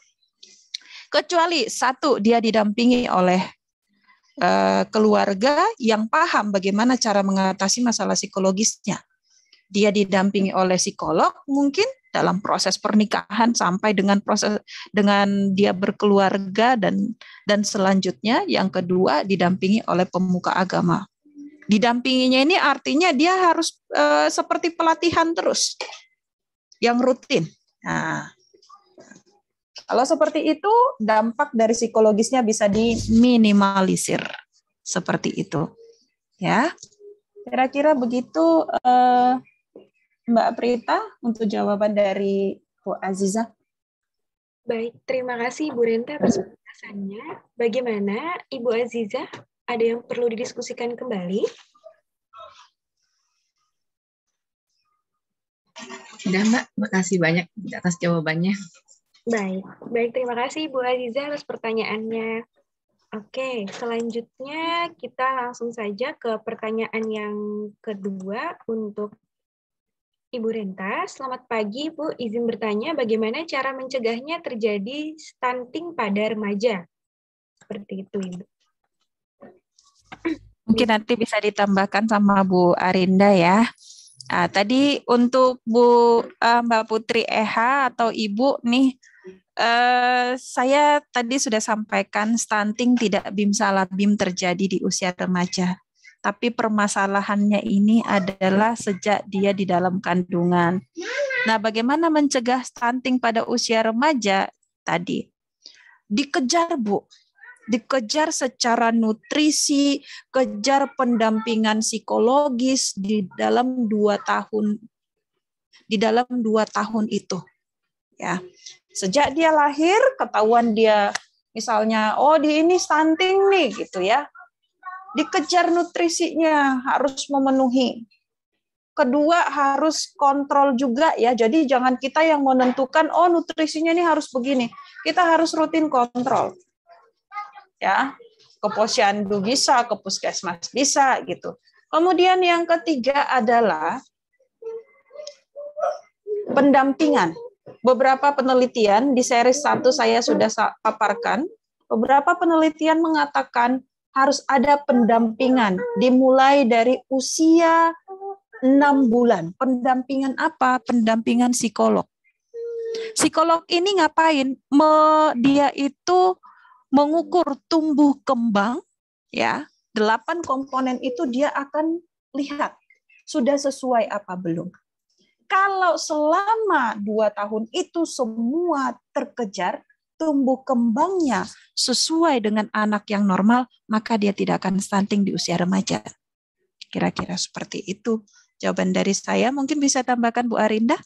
kecuali satu, dia didampingi oleh keluarga yang paham bagaimana cara mengatasi masalah psikologisnya. Dia didampingi oleh psikolog mungkin dalam proses pernikahan sampai dengan dia berkeluarga dan selanjutnya. Yang kedua, didampingi oleh pemuka agama. Didampinginya ini artinya dia harus seperti pelatihan terus yang rutin. Nah, kalau seperti itu, dampak dari psikologisnya bisa diminimalisir. Seperti itu. Ya. Kira-kira begitu Mbak Prita untuk jawaban dari Bu Aziza. Baik, terima kasih Bu Renta atas penjelasannya. Bagaimana Ibu Aziza? Ada yang perlu didiskusikan kembali? Sudah Mbak, makasih banyak atas jawabannya. Baik, terima kasih Bu Aziza atas pertanyaannya. Oke, selanjutnya kita langsung saja ke pertanyaan yang kedua untuk Ibu Renta. Selamat pagi, Bu. Izin bertanya, bagaimana cara mencegahnya terjadi stunting pada remaja? Seperti itu, Ibu. Mungkin nanti bisa ditambahkan sama Bu Arinda ya. Nah, tadi untuk Mbak Putri Eha atau Ibu nih, saya tadi sudah sampaikan stunting tidak bim-salah-bim terjadi di usia remaja. Tapi permasalahannya ini adalah sejak dia di dalam kandungan. Nah, bagaimana mencegah stunting pada usia remaja? Tadi dikejar, Bu. Dikejar secara nutrisi, kejar pendampingan psikologis di dalam 2 tahun. Di dalam 2 tahun itu. Ya. Sejak dia lahir, ketahuan dia misalnya, oh di ini stunting nih gitu ya. Dikejar nutrisinya, harus memenuhi. Kedua, harus kontrol juga ya. Jadi jangan kita yang menentukan, oh nutrisinya ini harus begini. Kita harus rutin kontrol. Ya, ke posyandu bisa, ke puskesmas bisa gitu. Kemudian yang ketiga adalah pendampingan. Beberapa penelitian di seri 1 saya sudah paparkan. Beberapa penelitian mengatakan harus ada pendampingan dimulai dari usia 6 bulan. Pendampingan apa? Pendampingan psikolog. Psikolog ini ngapain? Dia itu mengukur tumbuh kembang, ya. 8 komponen itu dia akan lihat sudah sesuai apa belum. Kalau selama 2 tahun itu semua terkejar, tumbuh kembangnya sesuai dengan anak yang normal, maka dia tidak akan stunting di usia remaja. Kira-kira seperti itu jawaban dari saya. Mungkin bisa tambahkan Bu Arinda?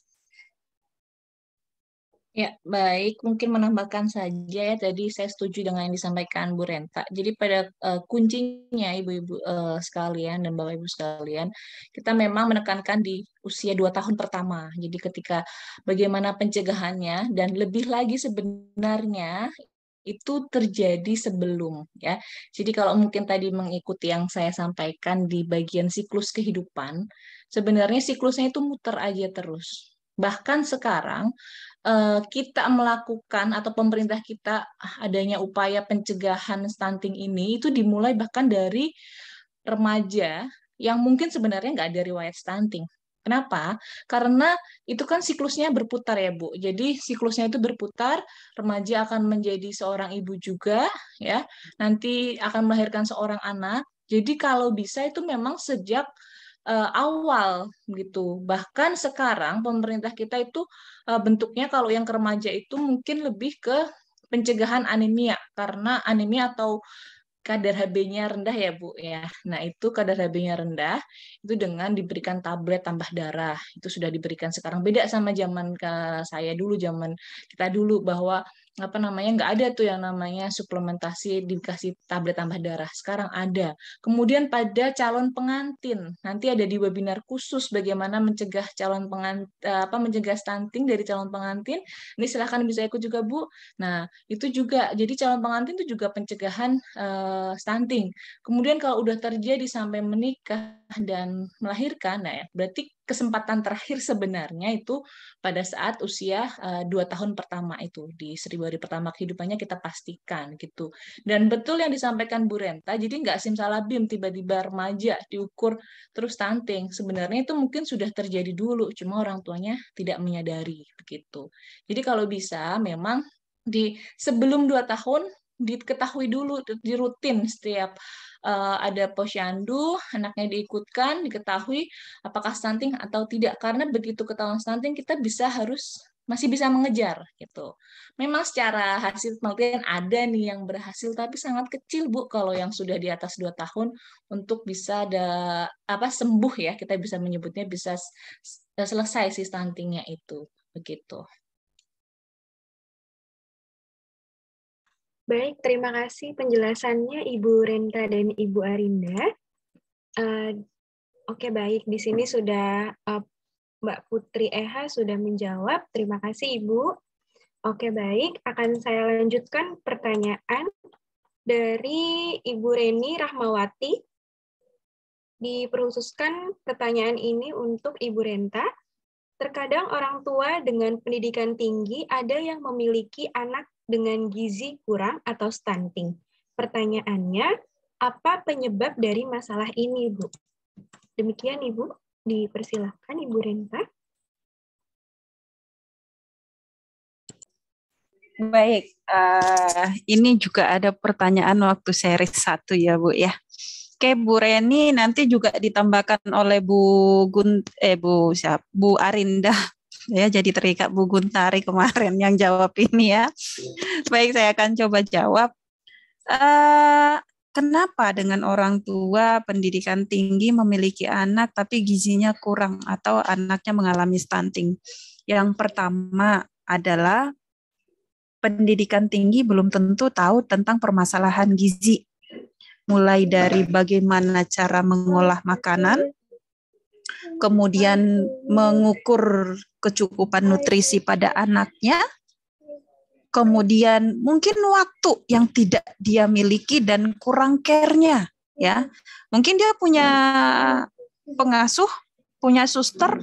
Ya, baik. Mungkin menambahkan saja ya, tadi saya setuju dengan yang disampaikan Bu Renta. Jadi pada kuncinya ibu-ibu sekalian dan bapak-ibu sekalian, kita memang menekankan di usia 2 tahun pertama. Jadi ketika bagaimana pencegahannya dan lebih lagi sebenarnya itu terjadi sebelum ya. Jadi kalau mungkin tadi mengikuti yang saya sampaikan di bagian siklus kehidupan, sebenarnya siklusnya itu muter aja terus. Bahkan sekarang kita melakukan atau pemerintah kita adanya upaya pencegahan stunting ini itu dimulai bahkan dari remaja yang mungkin sebenarnya nggak ada riwayat stunting. Kenapa? Karena itu kan siklusnya berputar ya Bu. Jadi siklusnya itu berputar, remaja akan menjadi seorang ibu juga, ya. Nanti akan melahirkan seorang anak. Jadi kalau bisa itu memang sejak awal gitu. Bahkan sekarang pemerintah kita itu bentuknya kalau yang ke remaja itu mungkin lebih ke pencegahan anemia karena anemia atau kadar HB-nya rendah ya Bu ya. Nah, itu kadar HB-nya rendah itu dengan diberikan tablet tambah darah. Itu sudah diberikan sekarang. Beda sama zaman saya dulu, zaman kita dulu bahwa apa namanya nggak ada tuh yang namanya suplementasi dikasih tablet tambah darah. Sekarang ada. Kemudian pada calon pengantin nanti ada di webinar khusus bagaimana mencegah calon pengantin mencegah stunting dari calon pengantin. Ini silahkan bisa ikut juga Bu. Nah itu juga jadi calon pengantin itu juga pencegahan stunting. Kemudian kalau udah terjadi sampai menikah dan melahirkan, nah ya berarti kesempatan terakhir sebenarnya itu pada saat usia 2 tahun pertama itu di 1000 hari pertama kehidupannya kita pastikan gitu. Dan betul yang disampaikan Bu Renta, jadi nggak simsalabim tiba-tiba remaja diukur terus stunting. Sebenarnya itu mungkin sudah terjadi dulu, cuma orang tuanya tidak menyadari begitu. Jadi kalau bisa memang di sebelum 2 tahun diketahui dulu, dirutin setiap ada posyandu, anaknya diikutkan, diketahui apakah stunting atau tidak. Karena begitu ketahuan stunting, kita masih bisa mengejar gitu. Memang secara hasil penelitian ada nih yang berhasil, tapi sangat kecil Bu kalau yang sudah di atas 2 tahun untuk bisa sembuh ya, kita bisa menyebutnya bisa selesai si stuntingnya itu begitu. Baik, terima kasih penjelasannya Ibu Renta dan Ibu Arinda. Oke, baik. Di sini sudah Mbak Putri Eha sudah menjawab. Terima kasih Ibu. Oke, baik. Akan saya lanjutkan pertanyaan dari Ibu Reni Rahmawati. Diperkhususkan pertanyaan ini untuk Ibu Renta. Terkadang orang tua dengan pendidikan tinggi ada yang memiliki anak dengan gizi kurang atau stunting. Pertanyaannya, apa penyebab dari masalah ini, Bu? Demikian, Ibu. Dipersilahkan, Ibu Renta. Baik, ini juga ada pertanyaan waktu seri 1 ya, Bu ya. Oke, Bu Reni nanti juga ditambahkan oleh Bu Arinda. Ya, jadi terikat Bu Guntari kemarin yang jawab ini ya. Baik, saya akan coba jawab. Kenapa dengan orang tua pendidikan tinggi memiliki anak tapi gizinya kurang atau anaknya mengalami stunting? Yang pertama adalah pendidikan tinggi belum tentu tahu tentang permasalahan gizi. Mulai dari bagaimana cara mengolah makanan, kemudian mengukur kecukupan nutrisi pada anaknya, kemudian mungkin waktu yang tidak dia miliki dan kurang care-nya, ya. Mungkin dia punya pengasuh, punya suster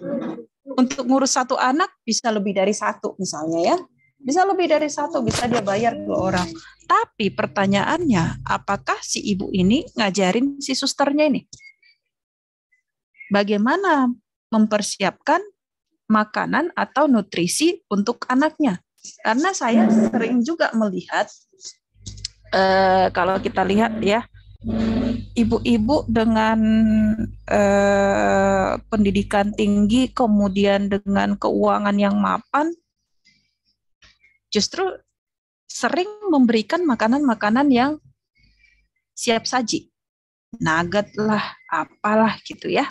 untuk ngurus 1 anak bisa lebih dari 1 misalnya ya. Bisa lebih dari 1, bisa dia bayar 2 orang. Tapi pertanyaannya, apakah si ibu ini ngajarin si susternya ini? Bagaimana mempersiapkan makanan atau nutrisi untuk anaknya. Karena saya sering juga melihat, kalau kita lihat ya, ibu-ibu dengan pendidikan tinggi, kemudian dengan keuangan yang mapan, justru sering memberikan makanan-makanan yang siap saji. Nugget lah, apalah gitu ya.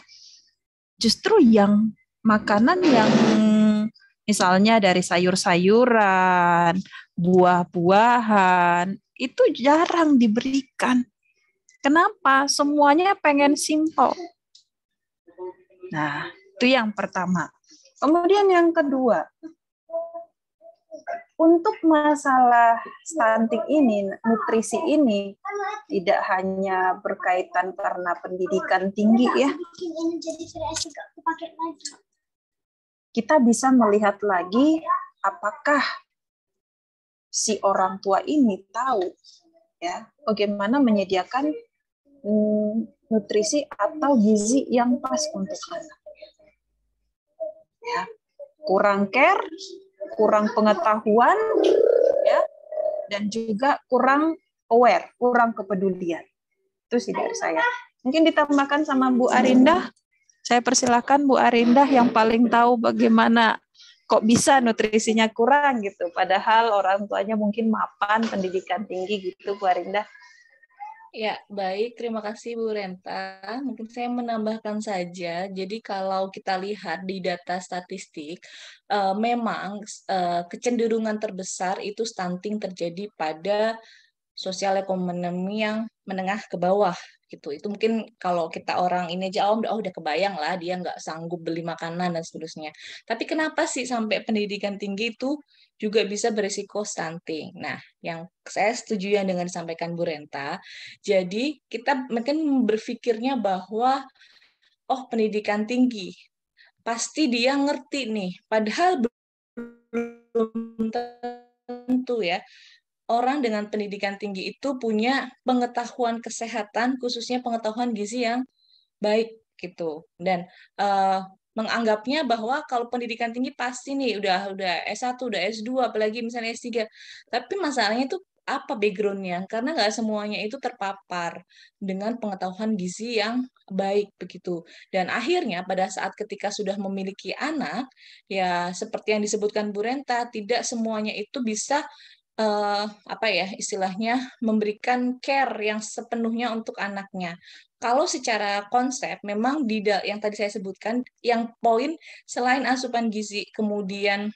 Justru yang makanan yang misalnya dari sayur-sayuran, buah-buahan, itu jarang diberikan. Kenapa? Semuanya pengen simple. Nah, itu yang pertama. Kemudian yang kedua, untuk masalah stunting ini, nutrisi ini, tidak hanya berkaitan karena pendidikan tinggi ya. Kita bisa melihat lagi apakah si orang tua ini tahu ya bagaimana menyediakan nutrisi atau gizi yang pas untuk anak. Ya, kurang care, kurang pengetahuan, ya, dan juga kurang aware, kurang kepedulian. Itu sih dari saya. Mungkin ditambahkan sama Bu Arinda. Saya persilakan Bu Arinda yang paling tahu bagaimana kok bisa nutrisinya kurang gitu. Padahal orang tuanya mungkin mapan, pendidikan tinggi gitu, Bu Arinda. Ya, baik. Terima kasih Bu Renta. Mungkin saya menambahkan saja. Jadi kalau kita lihat di data statistik, memang kecenderungan terbesar itu stunting terjadi pada sosial ekonomi yang menengah ke bawah gitu. Itu mungkin kalau kita orang ini aja udah kebayang lah dia nggak sanggup beli makanan dan seterusnya. Tapi kenapa sih sampai pendidikan tinggi itu juga bisa berisiko stunting? Nah, yang saya setuju yang dengan disampaikan Bu Renta. Jadi kita mungkin berpikirnya bahwa pendidikan tinggi pasti dia ngerti nih. Padahal belum tentu ya. Orang dengan pendidikan tinggi itu punya pengetahuan kesehatan, khususnya pengetahuan gizi yang baik gitu. Dan menganggapnya bahwa kalau pendidikan tinggi pasti nih udah S1, udah S2, apalagi misalnya S3. Tapi masalahnya itu apa background-nya? Karena nggak semuanya itu terpapar dengan pengetahuan gizi yang baik begitu. Dan akhirnya pada saat ketika sudah memiliki anak, ya seperti yang disebutkan Bu Renta, tidak semuanya itu bisa istilahnya memberikan care yang sepenuhnya untuk anaknya. Kalau secara konsep memang yang tadi saya sebutkan, yang poin selain asupan gizi, kemudian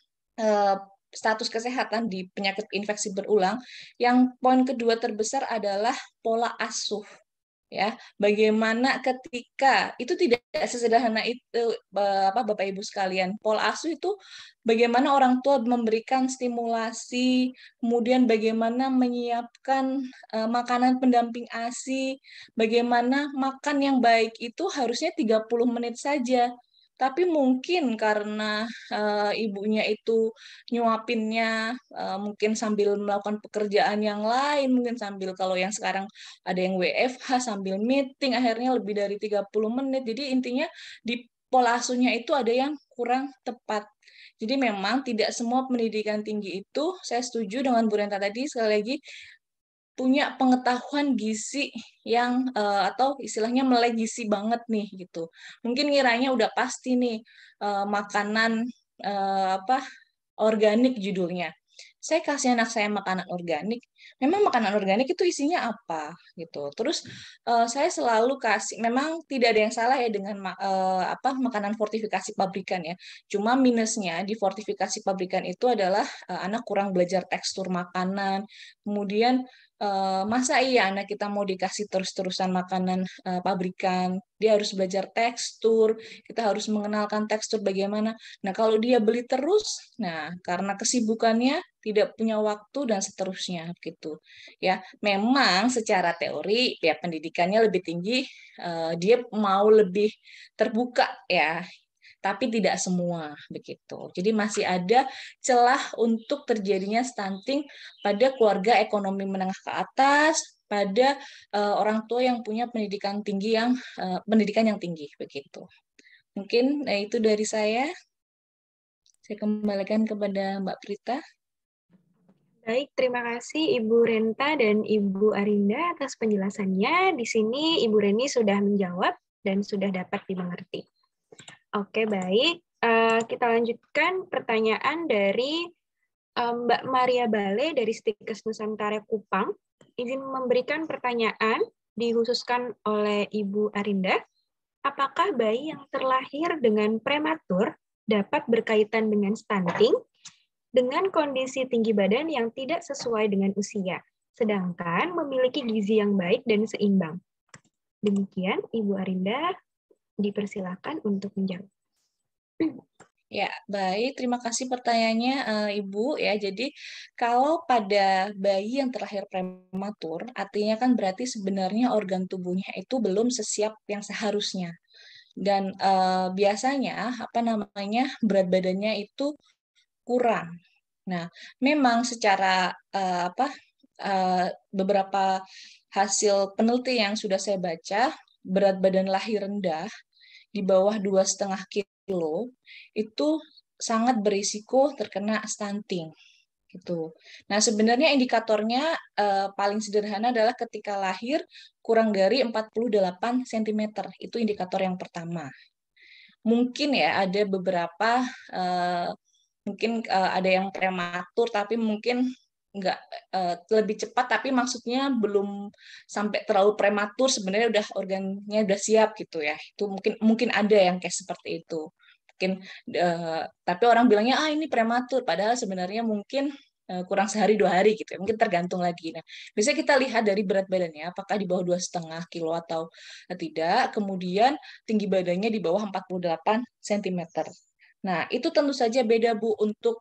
status kesehatan di penyakit infeksi berulang, yang poin kedua terbesar adalah pola asuh. Ya, bagaimana ketika itu tidak sesederhana itu Bapak Ibu sekalian. Pola asuh itu bagaimana orang tua memberikan stimulasi, kemudian bagaimana menyiapkan makanan pendamping ASI, bagaimana makan yang baik itu harusnya 30 menit saja. Tapi mungkin karena ibunya itu nyuapinnya mungkin sambil melakukan pekerjaan yang lain, mungkin sambil kalau yang sekarang ada yang WFH sambil meeting, akhirnya lebih dari 30 menit. Jadi intinya di pola asuhnya itu ada yang kurang tepat. Jadi memang tidak semua pendidikan tinggi itu, saya setuju dengan Bu Renta tadi, sekali lagi, punya pengetahuan gizi yang atau istilahnya melek gizi banget nih gitu. Mungkin ngiranya udah pasti nih makanan organik judulnya. Saya kasih anak saya makanan organik. Memang makanan organik itu isinya apa gitu. Terus saya selalu kasih. Memang tidak ada yang salah ya dengan makanan fortifikasi pabrikan ya. Cuma minusnya di fortifikasi pabrikan itu adalah anak kurang belajar tekstur makanan. Kemudian masa iya anak kita mau dikasih terus-terusan makanan pabrikan, dia harus belajar tekstur, kita harus mengenalkan tekstur bagaimana. Nah, kalau dia beli terus, nah karena kesibukannya tidak punya waktu dan seterusnya gitu. Ya, memang secara teori ya pendidikannya lebih tinggi, dia mau lebih terbuka ya, tapi tidak semua begitu. Jadi masih ada celah untuk terjadinya stunting pada keluarga ekonomi menengah ke atas, pada orang tua yang punya pendidikan tinggi pendidikan yang tinggi begitu. Mungkin itu dari saya. Saya kembalikan kepada Mbak Prita. Baik, terima kasih Ibu Renta dan Ibu Arinda atas penjelasannya. Di sini Ibu Reni sudah menjawab dan sudah dapat dimengerti. Oke, baik. Kita lanjutkan pertanyaan dari Mbak Maria Bale dari Stikes Nusantara Kupang. Izin memberikan pertanyaan dikhususkan oleh Ibu Arinda. Apakah bayi yang terlahir dengan prematur dapat berkaitan dengan stunting dengan kondisi tinggi badan yang tidak sesuai dengan usia, sedangkan memiliki gizi yang baik dan seimbang? Demikian, Ibu Arinda, dipersilakan untuk menjawab. Ya, baik. Terima kasih pertanyaannya, Ibu. Ya, jadi kalau pada bayi yang terlahir prematur, artinya kan berarti sebenarnya organ tubuhnya itu belum sesiap yang seharusnya. Dan biasanya apa namanya berat badannya itu kurang. Nah, memang secara beberapa hasil penelitian yang sudah saya baca, berat badan lahir rendah di bawah 2,5 kilo itu sangat berisiko terkena stunting gitu. Nah, sebenarnya indikatornya paling sederhana adalah ketika lahir kurang dari 48 cm. Itu indikator yang pertama. Mungkin ya ada beberapa mungkin ada yang prematur tapi mungkin nggak lebih cepat, tapi maksudnya belum sampai terlalu prematur, sebenarnya udah organnya udah siap gitu ya. Itu mungkin ada yang kayak seperti itu. Mungkin tapi orang bilangnya ini prematur, padahal sebenarnya mungkin kurang sehari 2 hari gitu ya. Mungkin tergantung lagi. Nah, biasanya kita lihat dari berat badannya apakah di bawah 2,5 kilo atau tidak, kemudian tinggi badannya di bawah 48 cm. Nah, itu tentu saja beda, Bu, untuk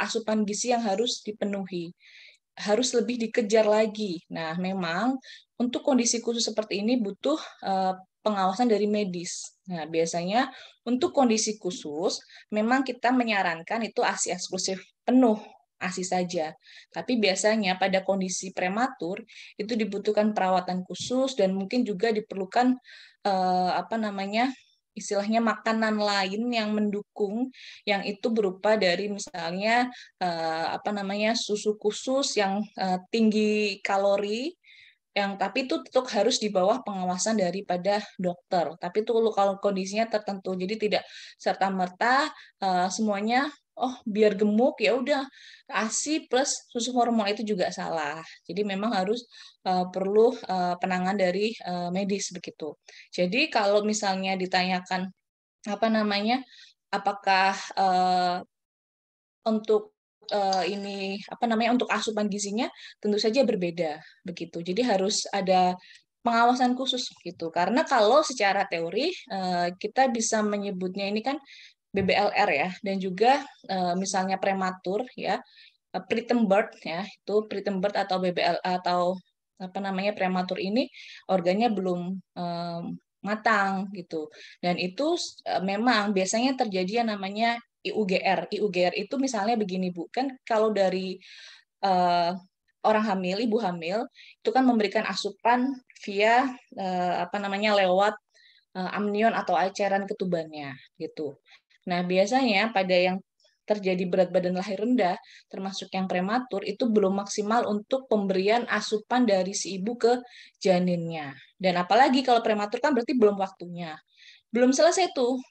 asupan gizi yang harus dipenuhi. Harus lebih dikejar lagi. Nah, memang untuk kondisi khusus seperti ini butuh pengawasan dari medis. Nah, biasanya untuk kondisi khusus, memang kita menyarankan itu ASI eksklusif penuh, ASI saja. Tapi biasanya pada kondisi prematur, itu dibutuhkan perawatan khusus dan mungkin juga diperlukan istilahnya makanan lain yang mendukung, yang itu berupa dari misalnya susu khusus yang tinggi kalori, yang tapi itu tetap harus di bawah pengawasan daripada dokter. Tapi itu kalau kondisinya tertentu, jadi tidak serta-merta semuanya biar gemuk ya udah ASI plus susu hormon, itu juga salah. Jadi memang harus perlu penanganan dari medis begitu. Jadi kalau misalnya ditanyakan apakah untuk untuk asupan gizinya tentu saja berbeda begitu. Jadi harus ada pengawasan khusus gitu. Karena kalau secara teori kita bisa menyebutnya ini kan BBLR ya, dan juga misalnya prematur ya, preterm birth ya, itu preterm birth atau BBL atau prematur ini organnya belum matang gitu. Dan itu memang biasanya terjadi yang namanya IUGR. IUGR itu misalnya begini, Bu, kan kalau dari orang hamil, ibu hamil itu kan memberikan asupan via lewat amnion atau cairan ketubannya gitu. Nah, biasanya pada yang terjadi berat badan lahir rendah, termasuk yang prematur, itu belum maksimal untuk pemberian asupan dari si ibu ke janinnya. Dan apalagi kalau prematur kan berarti belum waktunya. Belum selesai tuh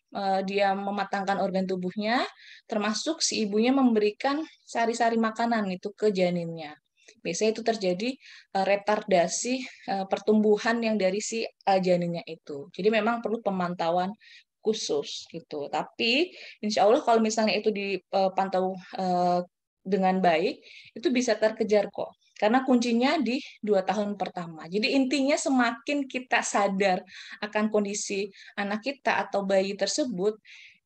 dia mematangkan organ tubuhnya, termasuk si ibunya memberikan sari-sari makanan itu ke janinnya. Biasanya itu terjadi retardasi pertumbuhan yang dari si janinnya itu. Jadi memang perlu pemantauan khusus gitu. Tapi insya Allah kalau misalnya itu dipantau dengan baik, itu bisa terkejar kok. Karena kuncinya di 2 tahun pertama. Jadi intinya semakin kita sadar akan kondisi anak kita atau bayi tersebut,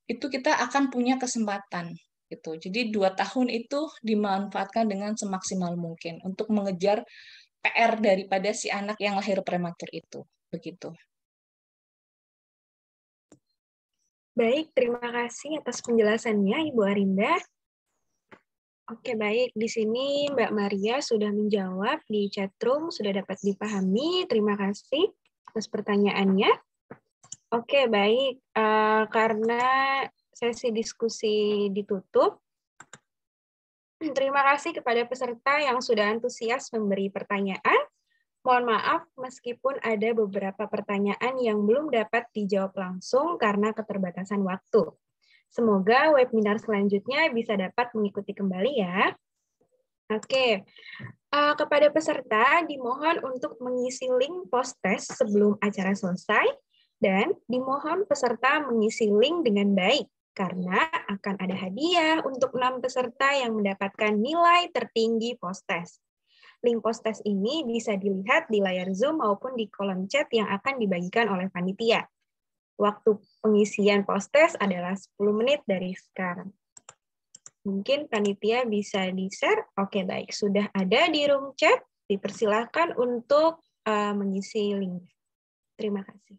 itu kita akan punya kesempatan gitu. Jadi 2 tahun itu dimanfaatkan dengan semaksimal mungkin untuk mengejar PR daripada si anak yang lahir prematur itu. Begitu. Baik, terima kasih atas penjelasannya, Ibu Arinda. Oke, baik. Di sini Mbak Maria sudah menjawab di chatroom, sudah dapat dipahami. Terima kasih atas pertanyaannya. Oke, baik. Karena sesi diskusi ditutup. Terima kasih kepada peserta yang sudah antusias memberi pertanyaan. Mohon maaf meskipun ada beberapa pertanyaan yang belum dapat dijawab langsung karena keterbatasan waktu. Semoga webinar selanjutnya bisa dapat mengikuti kembali ya. Oke, kepada peserta dimohon untuk mengisi link post-test sebelum acara selesai dan dimohon peserta mengisi link dengan baik karena akan ada hadiah untuk 6 peserta yang mendapatkan nilai tertinggi post-test. Link post-test ini bisa dilihat di layar Zoom maupun di kolom chat yang akan dibagikan oleh panitia. Waktu pengisian post-test adalah 10 menit dari sekarang. Mungkin panitia bisa di-share. Oke, baik. Sudah ada di room chat. Dipersilakan untuk mengisi link. Terima kasih.